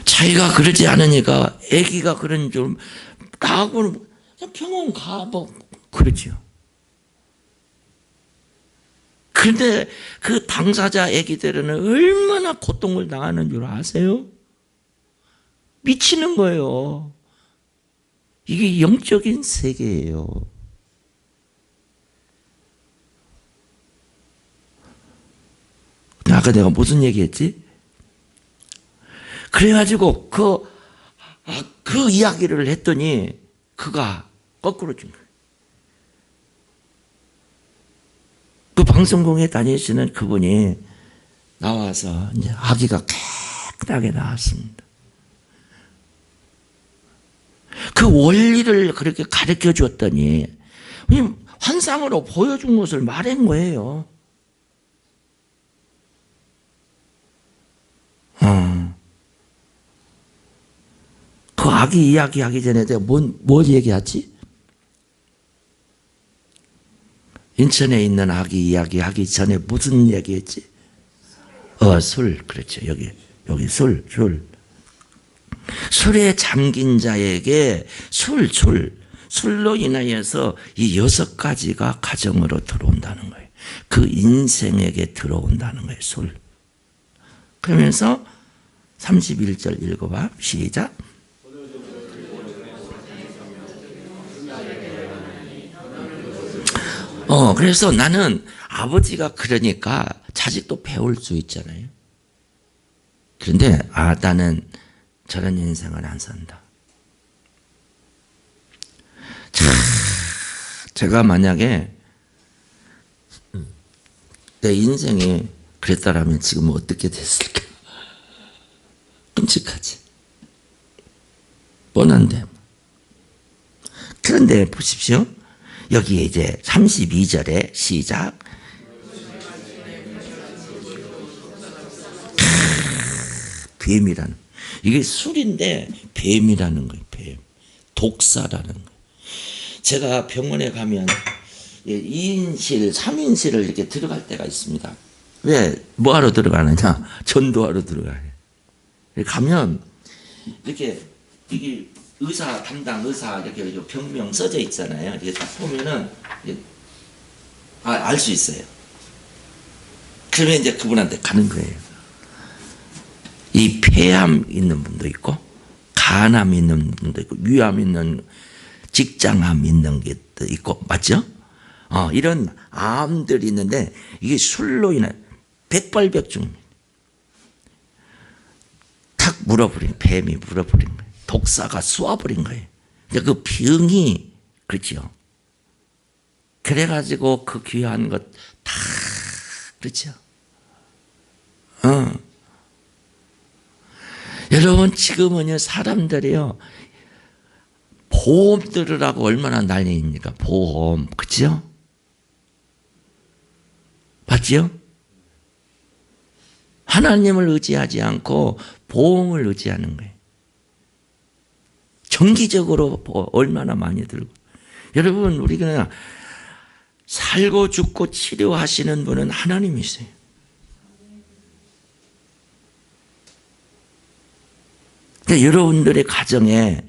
자기가 그러지 않으니까 아기가 그런 줄 나하고는 병원 가 그렇죠. 그런데 그 당사자 아기들은 얼마나 고통을 당하는 줄 아세요? 미치는 거예요. 이게 영적인 세계예요. 아까 내가 무슨 얘기했지? 그래가지고 그 이야기를 했더니 그가 거꾸로 준 거예요. 그 방송국에 다니시는 그분이 나와서 이제 아기가 깨끗하게 나왔습니다. 그 원리를 그렇게 가르쳐 줬더니 환상으로 보여준 것을 말한 거예요. 아기 이야기하기 전에 내가 뭘 얘기하지? 인천에 있는 아기 이야기하기 전에 무슨 얘기했지? 술. 그렇죠. 여기 술. 술에 잠긴 자에게 술로 인하여서 이 6가지가 가정으로 들어온다는 거예요. 그 인생에게 들어온다는 거예요. 술. 그러면서 31절 읽어봐. 시작. 그래서 나는 아버지가 그러니까 자식도 배울 수 있잖아요. 그런데 나는 저런 인생을 안 산다. 제가 만약에 내 인생이 그랬다라면 지금 어떻게 됐을까? 끔찍하지. 뻔한데. 그런데 보십시오. 여기에 이제 32절에 시작. 뱀이라는. 이게 술인데 뱀이라는 거예요. 뱀. 독사라는 거예요. 제가 병원에 가면 2인실, 3인실을 이렇게 들어갈 때가 있습니다. 왜? 뭐하러 들어가느냐? 전도하러 들어가요. 가면 이렇게 이게 담당 의사 이렇게 병명 써져 있잖아요. 이렇게 딱 보면은 알 수 있어요. 그러면 이제 그분한테 가는 거예요. 이 폐암 있는 분도 있고, 간암 있는 분도 있고, 위암 있는, 직장암 있는 것도 있고, 맞죠? 이런 암들이 있는데, 이게 술로 인해 백발백중입니다. 탁 뱀이 물어버린 거예요. 독사가 쏘아버린 거예요. 그러니까 그 병이, 그렇죠. 그래가지고 그 귀한 것 다, 그렇죠. 여러분, 지금은요, 사람들이요, 보험 들으라고 얼마나 난리입니까? 보험, 그죠? 맞죠? 하나님을 의지하지 않고 보험을 의지하는 거예요. 정기적으로 얼마나 많이 들고. 여러분, 우리가 살고 죽고 치료하시는 분은 하나님이세요. 그러니까 여러분들의 가정에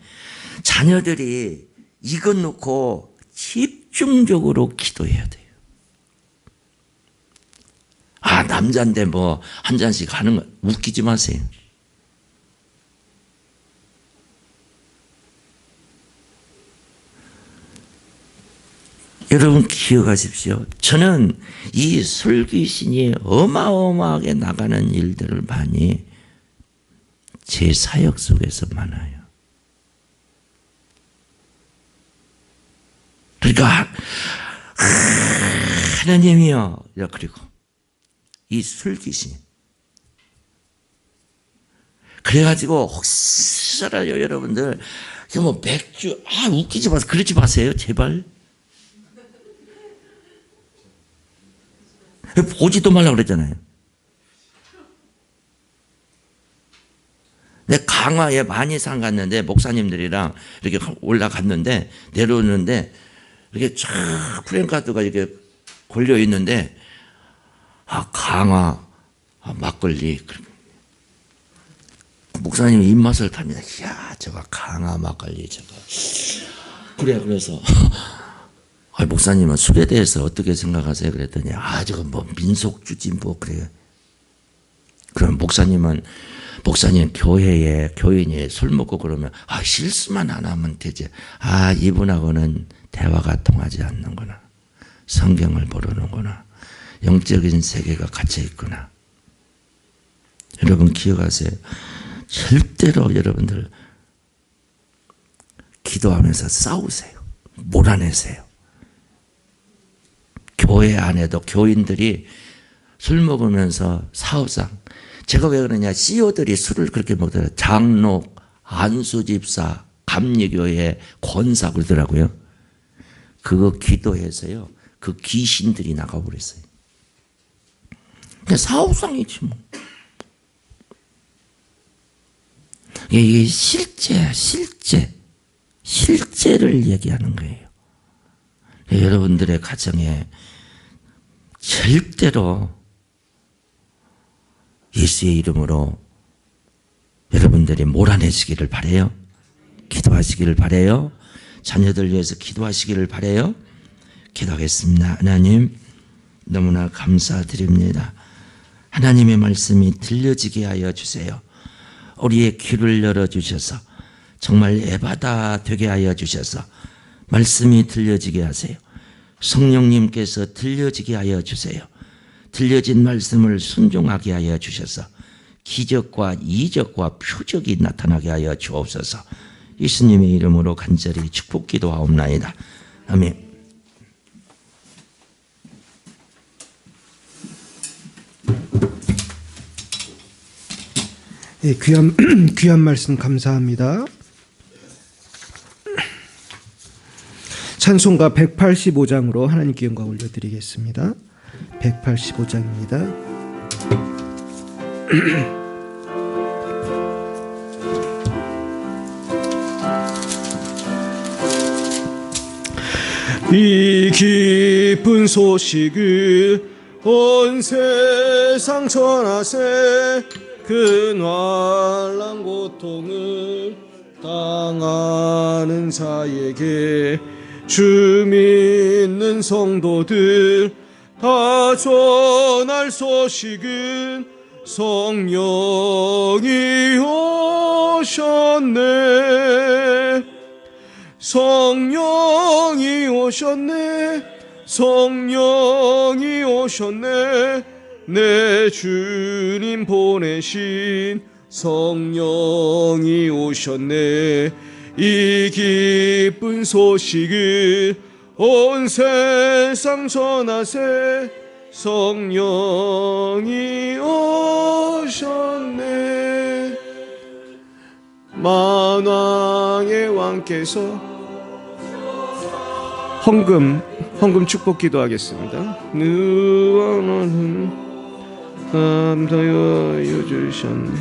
자녀들이 이것 놓고 집중적으로 기도해야 돼요. 남자인데 뭐 한 잔씩 하는 거 웃기지 마세요. 여러분 기억하십시오. 저는 이 술귀신이 어마어마하게 나가는 일들을 많이 제 사역 속에서 많아요. 그러니까 하나님이요. 그리고 이 술귀신. 그래가지고 혹시라도 여러분들 뭐 맥주 웃기지 마세요. 그러지 마세요. 제발. 보지도 말라고 그랬잖아요. 내 강화에 만이산 갔는데 목사님들이랑 이렇게 올라갔는데 내려오는데 이렇게 쫙 프랭카드가 이렇게 걸려 있는데 강화 막걸리 목사님이 입맛을 탑니다. 이야 저거 강화 막걸리 저거 그래서 목사님은 술에 대해서 어떻게 생각하세요? 그랬더니 저거 뭐 민속주지 뭐 그래요. 그럼 목사님 교회에 교인이 술 먹고 그러면 실수만 안 하면 되지. 이분하고는 대화가 통하지 않는구나. 성경을 모르는구나. 영적인 세계가 갇혀 있구나. 여러분 기억하세요. 절대로 여러분들 기도하면서 싸우세요. 몰아내세요. 교회 안에도 교인들이 술 먹으면서 사후상 제가 왜 그러냐 CEO들이 술을 그렇게 먹더라고요. 장로, 안수집사, 감리교회 권사 그러더라고요. 그거 기도해서요. 그 귀신들이 나가버렸어요. 그냥 사후상이지 뭐. 이게 실제를 얘기하는 거예요. 여러분들의 가정에 절대로 예수의 이름으로 여러분들이 몰아내시기를 바라요. 기도하시기를 바라요. 자녀들 위해서 기도하시기를 바라요. 기도하겠습니다. 하나님, 너무나 감사드립니다. 하나님의 말씀이 들려지게 하여 주세요. 우리의 귀를 열어주셔서 정말 에바다 되게 하여 주셔서 말씀이 들려지게 하세요. 성령님께서 들려지게 하여 주세요. 들려진 말씀을 순종하게 하여 주셔서 기적과 이적과 표적이 나타나게 하여 주옵소서. 예수님의 이름으로 간절히 축복 기도하옵나이다. 아멘. 예, 귀한 말씀 감사합니다. 찬송가 185장으로 하나님께 영광 올려드리겠습니다. 185장입니다. 이 기쁜 소식을 온 세상 전하세. 근활한 고통을 당하는 자에게 주 믿는 성도들 다 전할 소식은 성령이 오셨네. 성령이 오셨네. 성령이 오셨네. 내 주님 보내신 성령이 오셨네. 이 기쁜 소식을 온 세상 전하세. 성령이 오셨네. 만왕의 왕께서 헌금 축복 기도하겠습니다. 누워는 감사하여 주셨네.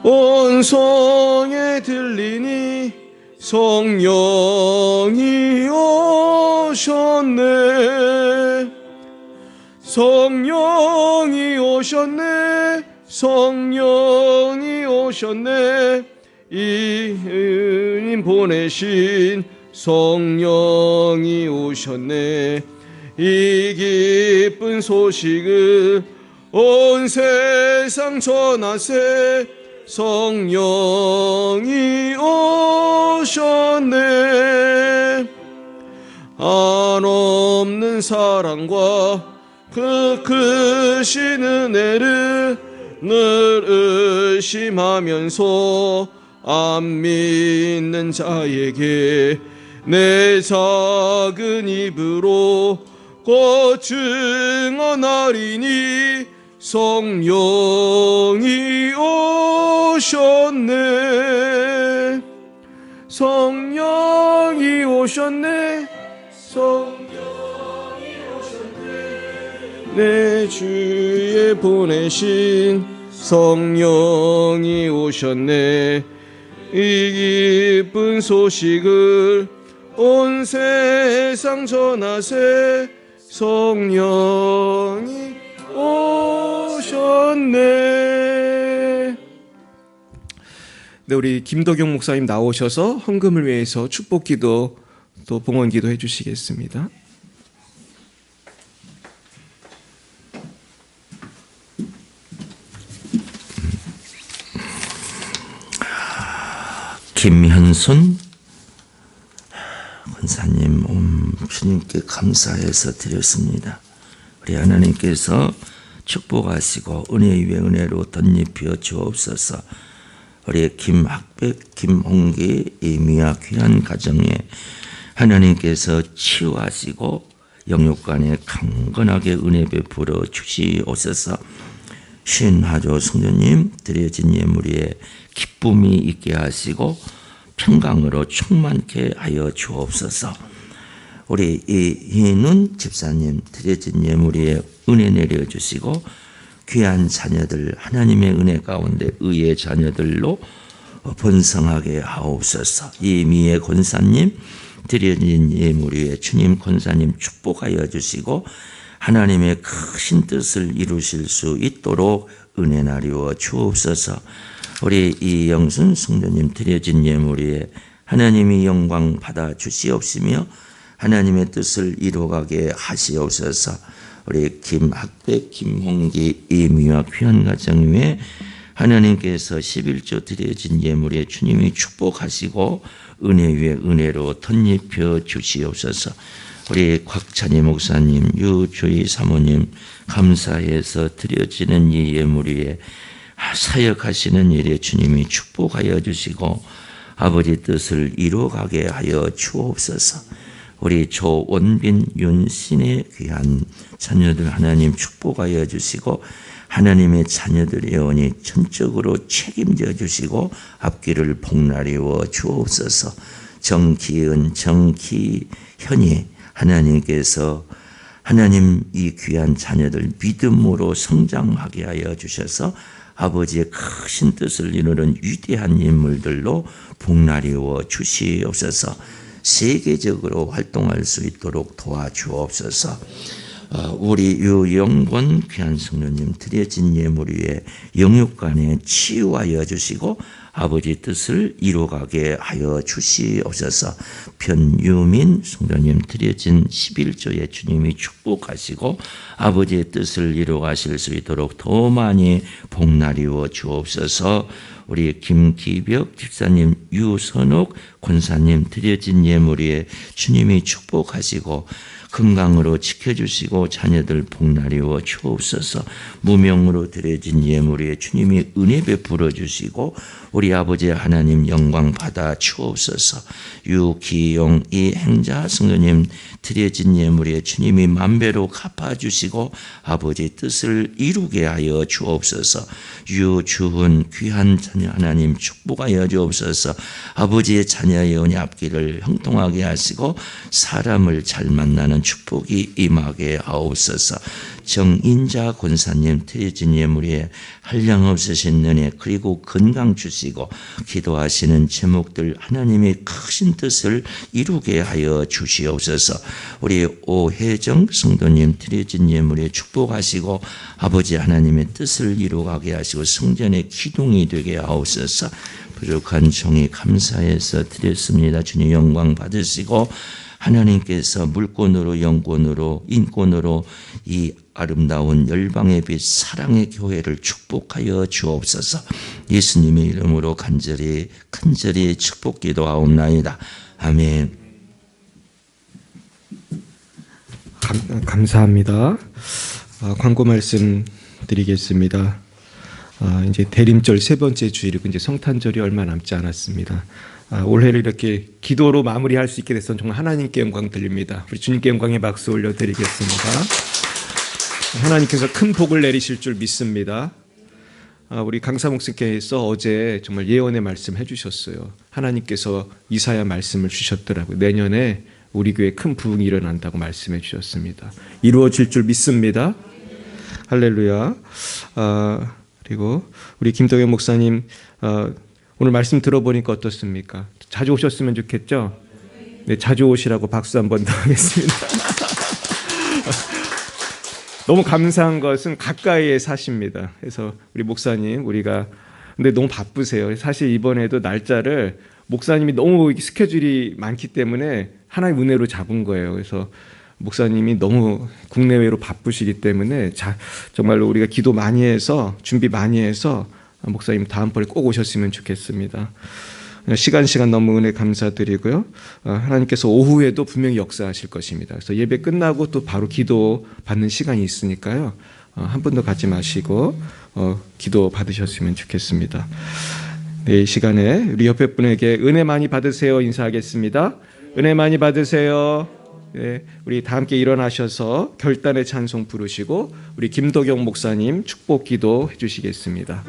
온 성에 들리니 성령이 오셨네. 성령이 오셨네. 성령이 오셨네. 이 주님 보내신 성령이 오셨네. 이 기쁜 소식을 온 세상 전하세. 성령이 오셨네. 한없는 사랑과 그 크신 은혜를 늘 의심하면서 안 믿는 자에게 내 작은 입으로 곧 증언하리니 성령이 오셨네. 성령이 오셨네. 성령이 오셨네. 내 주에 보내신 성령이 오셨네. 이 기쁜 소식을 온 세상 전하세. 성령이 오셨네. 네, 우리 김덕용 목사님 나오셔서 헌금을 위해서 축복기도 또 봉헌기도 해주시겠습니다. 김현순 권사님, 주님께 감사해서 드렸습니다. 우리 하나님께서 축복하시고 은혜 위에 은혜로 덧입혀 주옵소서. 우리 김학백, 김홍기, 이미아 귀한 가정에 하나님께서 치유하시고 영육간에 강건하게 은혜 베풀어 주시옵소서. 신화조 성도님 드려진 예물 위에 기쁨이 있게 하시고 평강으로 충만케 하여 주옵소서. 우리 이희눈 집사님 드려진 예물 위에 은혜 내려주시고 귀한 자녀들 하나님의 은혜 가운데 의의 자녀들로 번성하게 하옵소서. 이미애 권사님 드려진 예물 위에 주님 권사님 축복하여 주시고 하나님의 크신 뜻을 이루실 수 있도록 은혜 나리워 주옵소서. 우리 이영순 성도님 드려진 예물 위에 하나님이 영광 받아 주시옵시며 하나님의 뜻을 이루어가게 하시옵소서. 우리 김학백, 김홍기, 이미화 귀한 가정 위에 하나님께서 11조 드려진 예물에 주님이 축복하시고 은혜 위에 은혜로 덧입혀 주시옵소서. 우리 곽찬희 목사님, 유주희 사모님 감사해서 드려지는 이 예물 위에 사역하시는 일에 주님이 축복하여 주시고 아버지 뜻을 이루어가게 하여 주옵소서. 우리 조원빈, 윤신의 귀한 자녀들 하나님 축복하여 주시고 하나님의 자녀들의 영혼이 전적으로 책임져 주시고 앞길을 복나리워 주옵소서. 정기은, 정기현이 하나님께서 하나님 이 귀한 자녀들 믿음으로 성장하게 하여 주셔서 아버지의 크신 뜻을 이루는 위대한 인물들로 복나리워 주시옵소서. 세계적으로 활동할 수 있도록 도와주옵소서. 우리 유영권 귀한 성도님 드려진 예물 위에 영육간에 치유하여 주시고 아버지 뜻을 이루어가게 하여 주시옵소서. 변유민 성도님 드려진 11조에 주님이 축복하시고 아버지의 뜻을 이루어가실 수 있도록 더 많이 복나리워 주옵소서. 우리 김기벽 집사님, 유선옥 권사님 드려진 예물 위에 주님이 축복하시고 건강으로 지켜주시고 자녀들 복나리워 주옵소서. 무명으로 드려진 예물 위에 주님이 은혜 베풀어 주시고 우리 아버지 하나님 영광 받아 주옵소서. 유기용 이 행자 성도님 드려진 예물 위에 주님이 만배로 갚아주시고 아버지 뜻을 이루게 하여 주옵소서. 유주훈 귀한 자녀 하나님 축복하여 주옵소서. 아버지의 자녀의 은혜 앞길을 형통하게 하시고 사람을 잘 만나는 축복이 임하게 하옵소서. 정인자 권사님 드려진 예물 위에 한량없으신 은혜 그리고 건강 주시고 기도하시는 제목들 하나님의 크신 뜻을 이루게 하여 주시옵소서. 우리 오혜정 성도님 드려진 예물 위에 축복하시고 아버지 하나님의 뜻을 이루어가게 하시고 성전의 기둥이 되게 하옵소서. 부족한 종이 감사해서 드렸습니다. 주님 영광 받으시고 하나님께서 물권으로 영권으로 인권으로 이 아름다운 열방의 빛 사랑의 교회를 축복하여 주옵소서. 예수님의 이름으로 간절히 축복 기도하옵나이다. 아멘. 감사합니다. 광고 말씀 드리겠습니다. 이제 대림절 세 번째 주일이고 이제 성탄절이 얼마 남지 않았습니다. 올해를 이렇게 기도로 마무리할 수 있게 돼서 정말 하나님께 영광 드립니다. 우리 주님께 영광의 박수 올려드리겠습니다. 하나님께서 큰 복을 내리실 줄 믿습니다. 우리 강사 목사님께서 어제 정말 예언의 말씀 해주셨어요. 하나님께서 이사야 말씀을 주셨더라고요. 내년에 우리 교회에 큰 부흥이 일어난다고 말씀해 주셨습니다. 이루어질 줄 믿습니다. 할렐루야. 그리고 우리 김동현 목사님 오늘 말씀 들어보니까 어떻습니까? 자주 오셨으면 좋겠죠? 네, 자주 오시라고 박수 한 번 더 하겠습니다. 너무 감사한 것은 가까이에 사십니다. 그래서 우리 목사님 근데 너무 바쁘세요. 사실 이번에도 날짜를 목사님이 너무 스케줄이 많기 때문에 하나의 은혜로 잡은 거예요. 그래서 목사님이 너무 국내외로 바쁘시기 때문에 정말로 우리가 기도 많이 해서 준비 많이 해서 목사님 다음번에 꼭 오셨으면 좋겠습니다. 시간 너무 은혜 감사드리고요. 하나님께서 오후에도 분명히 역사하실 것입니다. 그래서 예배 끝나고 또 바로 기도 받는 시간이 있으니까요. 한 분도 가지 마시고 기도 받으셨으면 좋겠습니다. 네, 이 시간에 우리 옆에 분에게 은혜 많이 받으세요 인사하겠습니다. 은혜 많이 받으세요. 네, 우리 다 함께 일어나셔서 결단의 찬송 부르시고 우리 김도경 목사님 축복 기도 해주시겠습니다.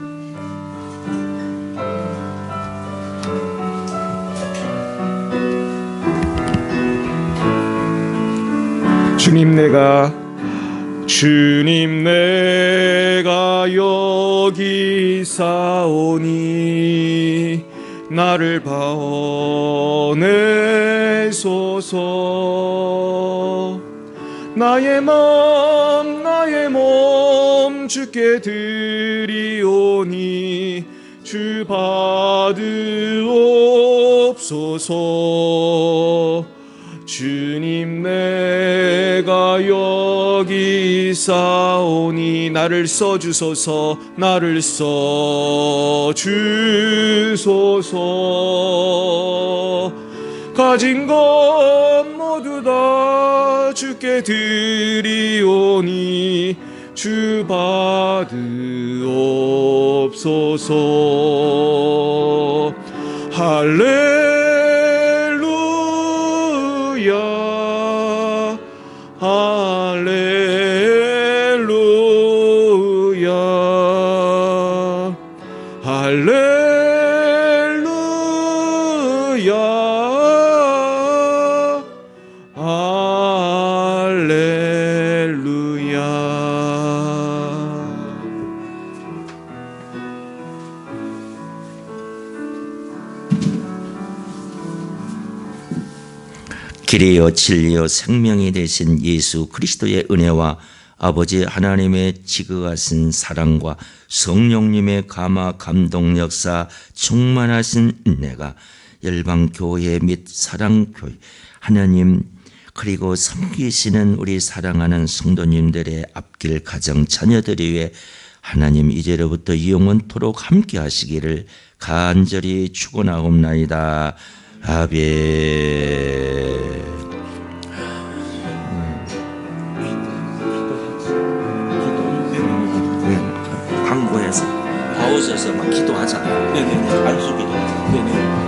주님 내가 여기 있사오니 나를 바어내소서. 나의 몸 주께 드리오니 주 받으옵소서. 주님 내가 여기 있사오니 나를 써주소서. 나를 써주소서. 가진 것 모두 다 주께 드리오니 주 받으옵소서. 할렐루야 할렐루야 할렐루야 할렐루야. 길이요 진리요 생명이 되신 예수 그리스도의 은혜와 아버지 하나님의 지극하신 사랑과 성령님의 감화 감동 역사 충만하신 은혜가 열방교회 및 사랑교회 하나님 그리고 섬기시는 우리 사랑하는 성도님들의 앞길 가정 자녀들이 위해 하나님 이제로부터 영원토록 함께 하시기를 간절히 축원하옵나이다. 아멘. 광고에서 나오셔서 막 기도하잖아요. 네네. 안수 기도. 네네.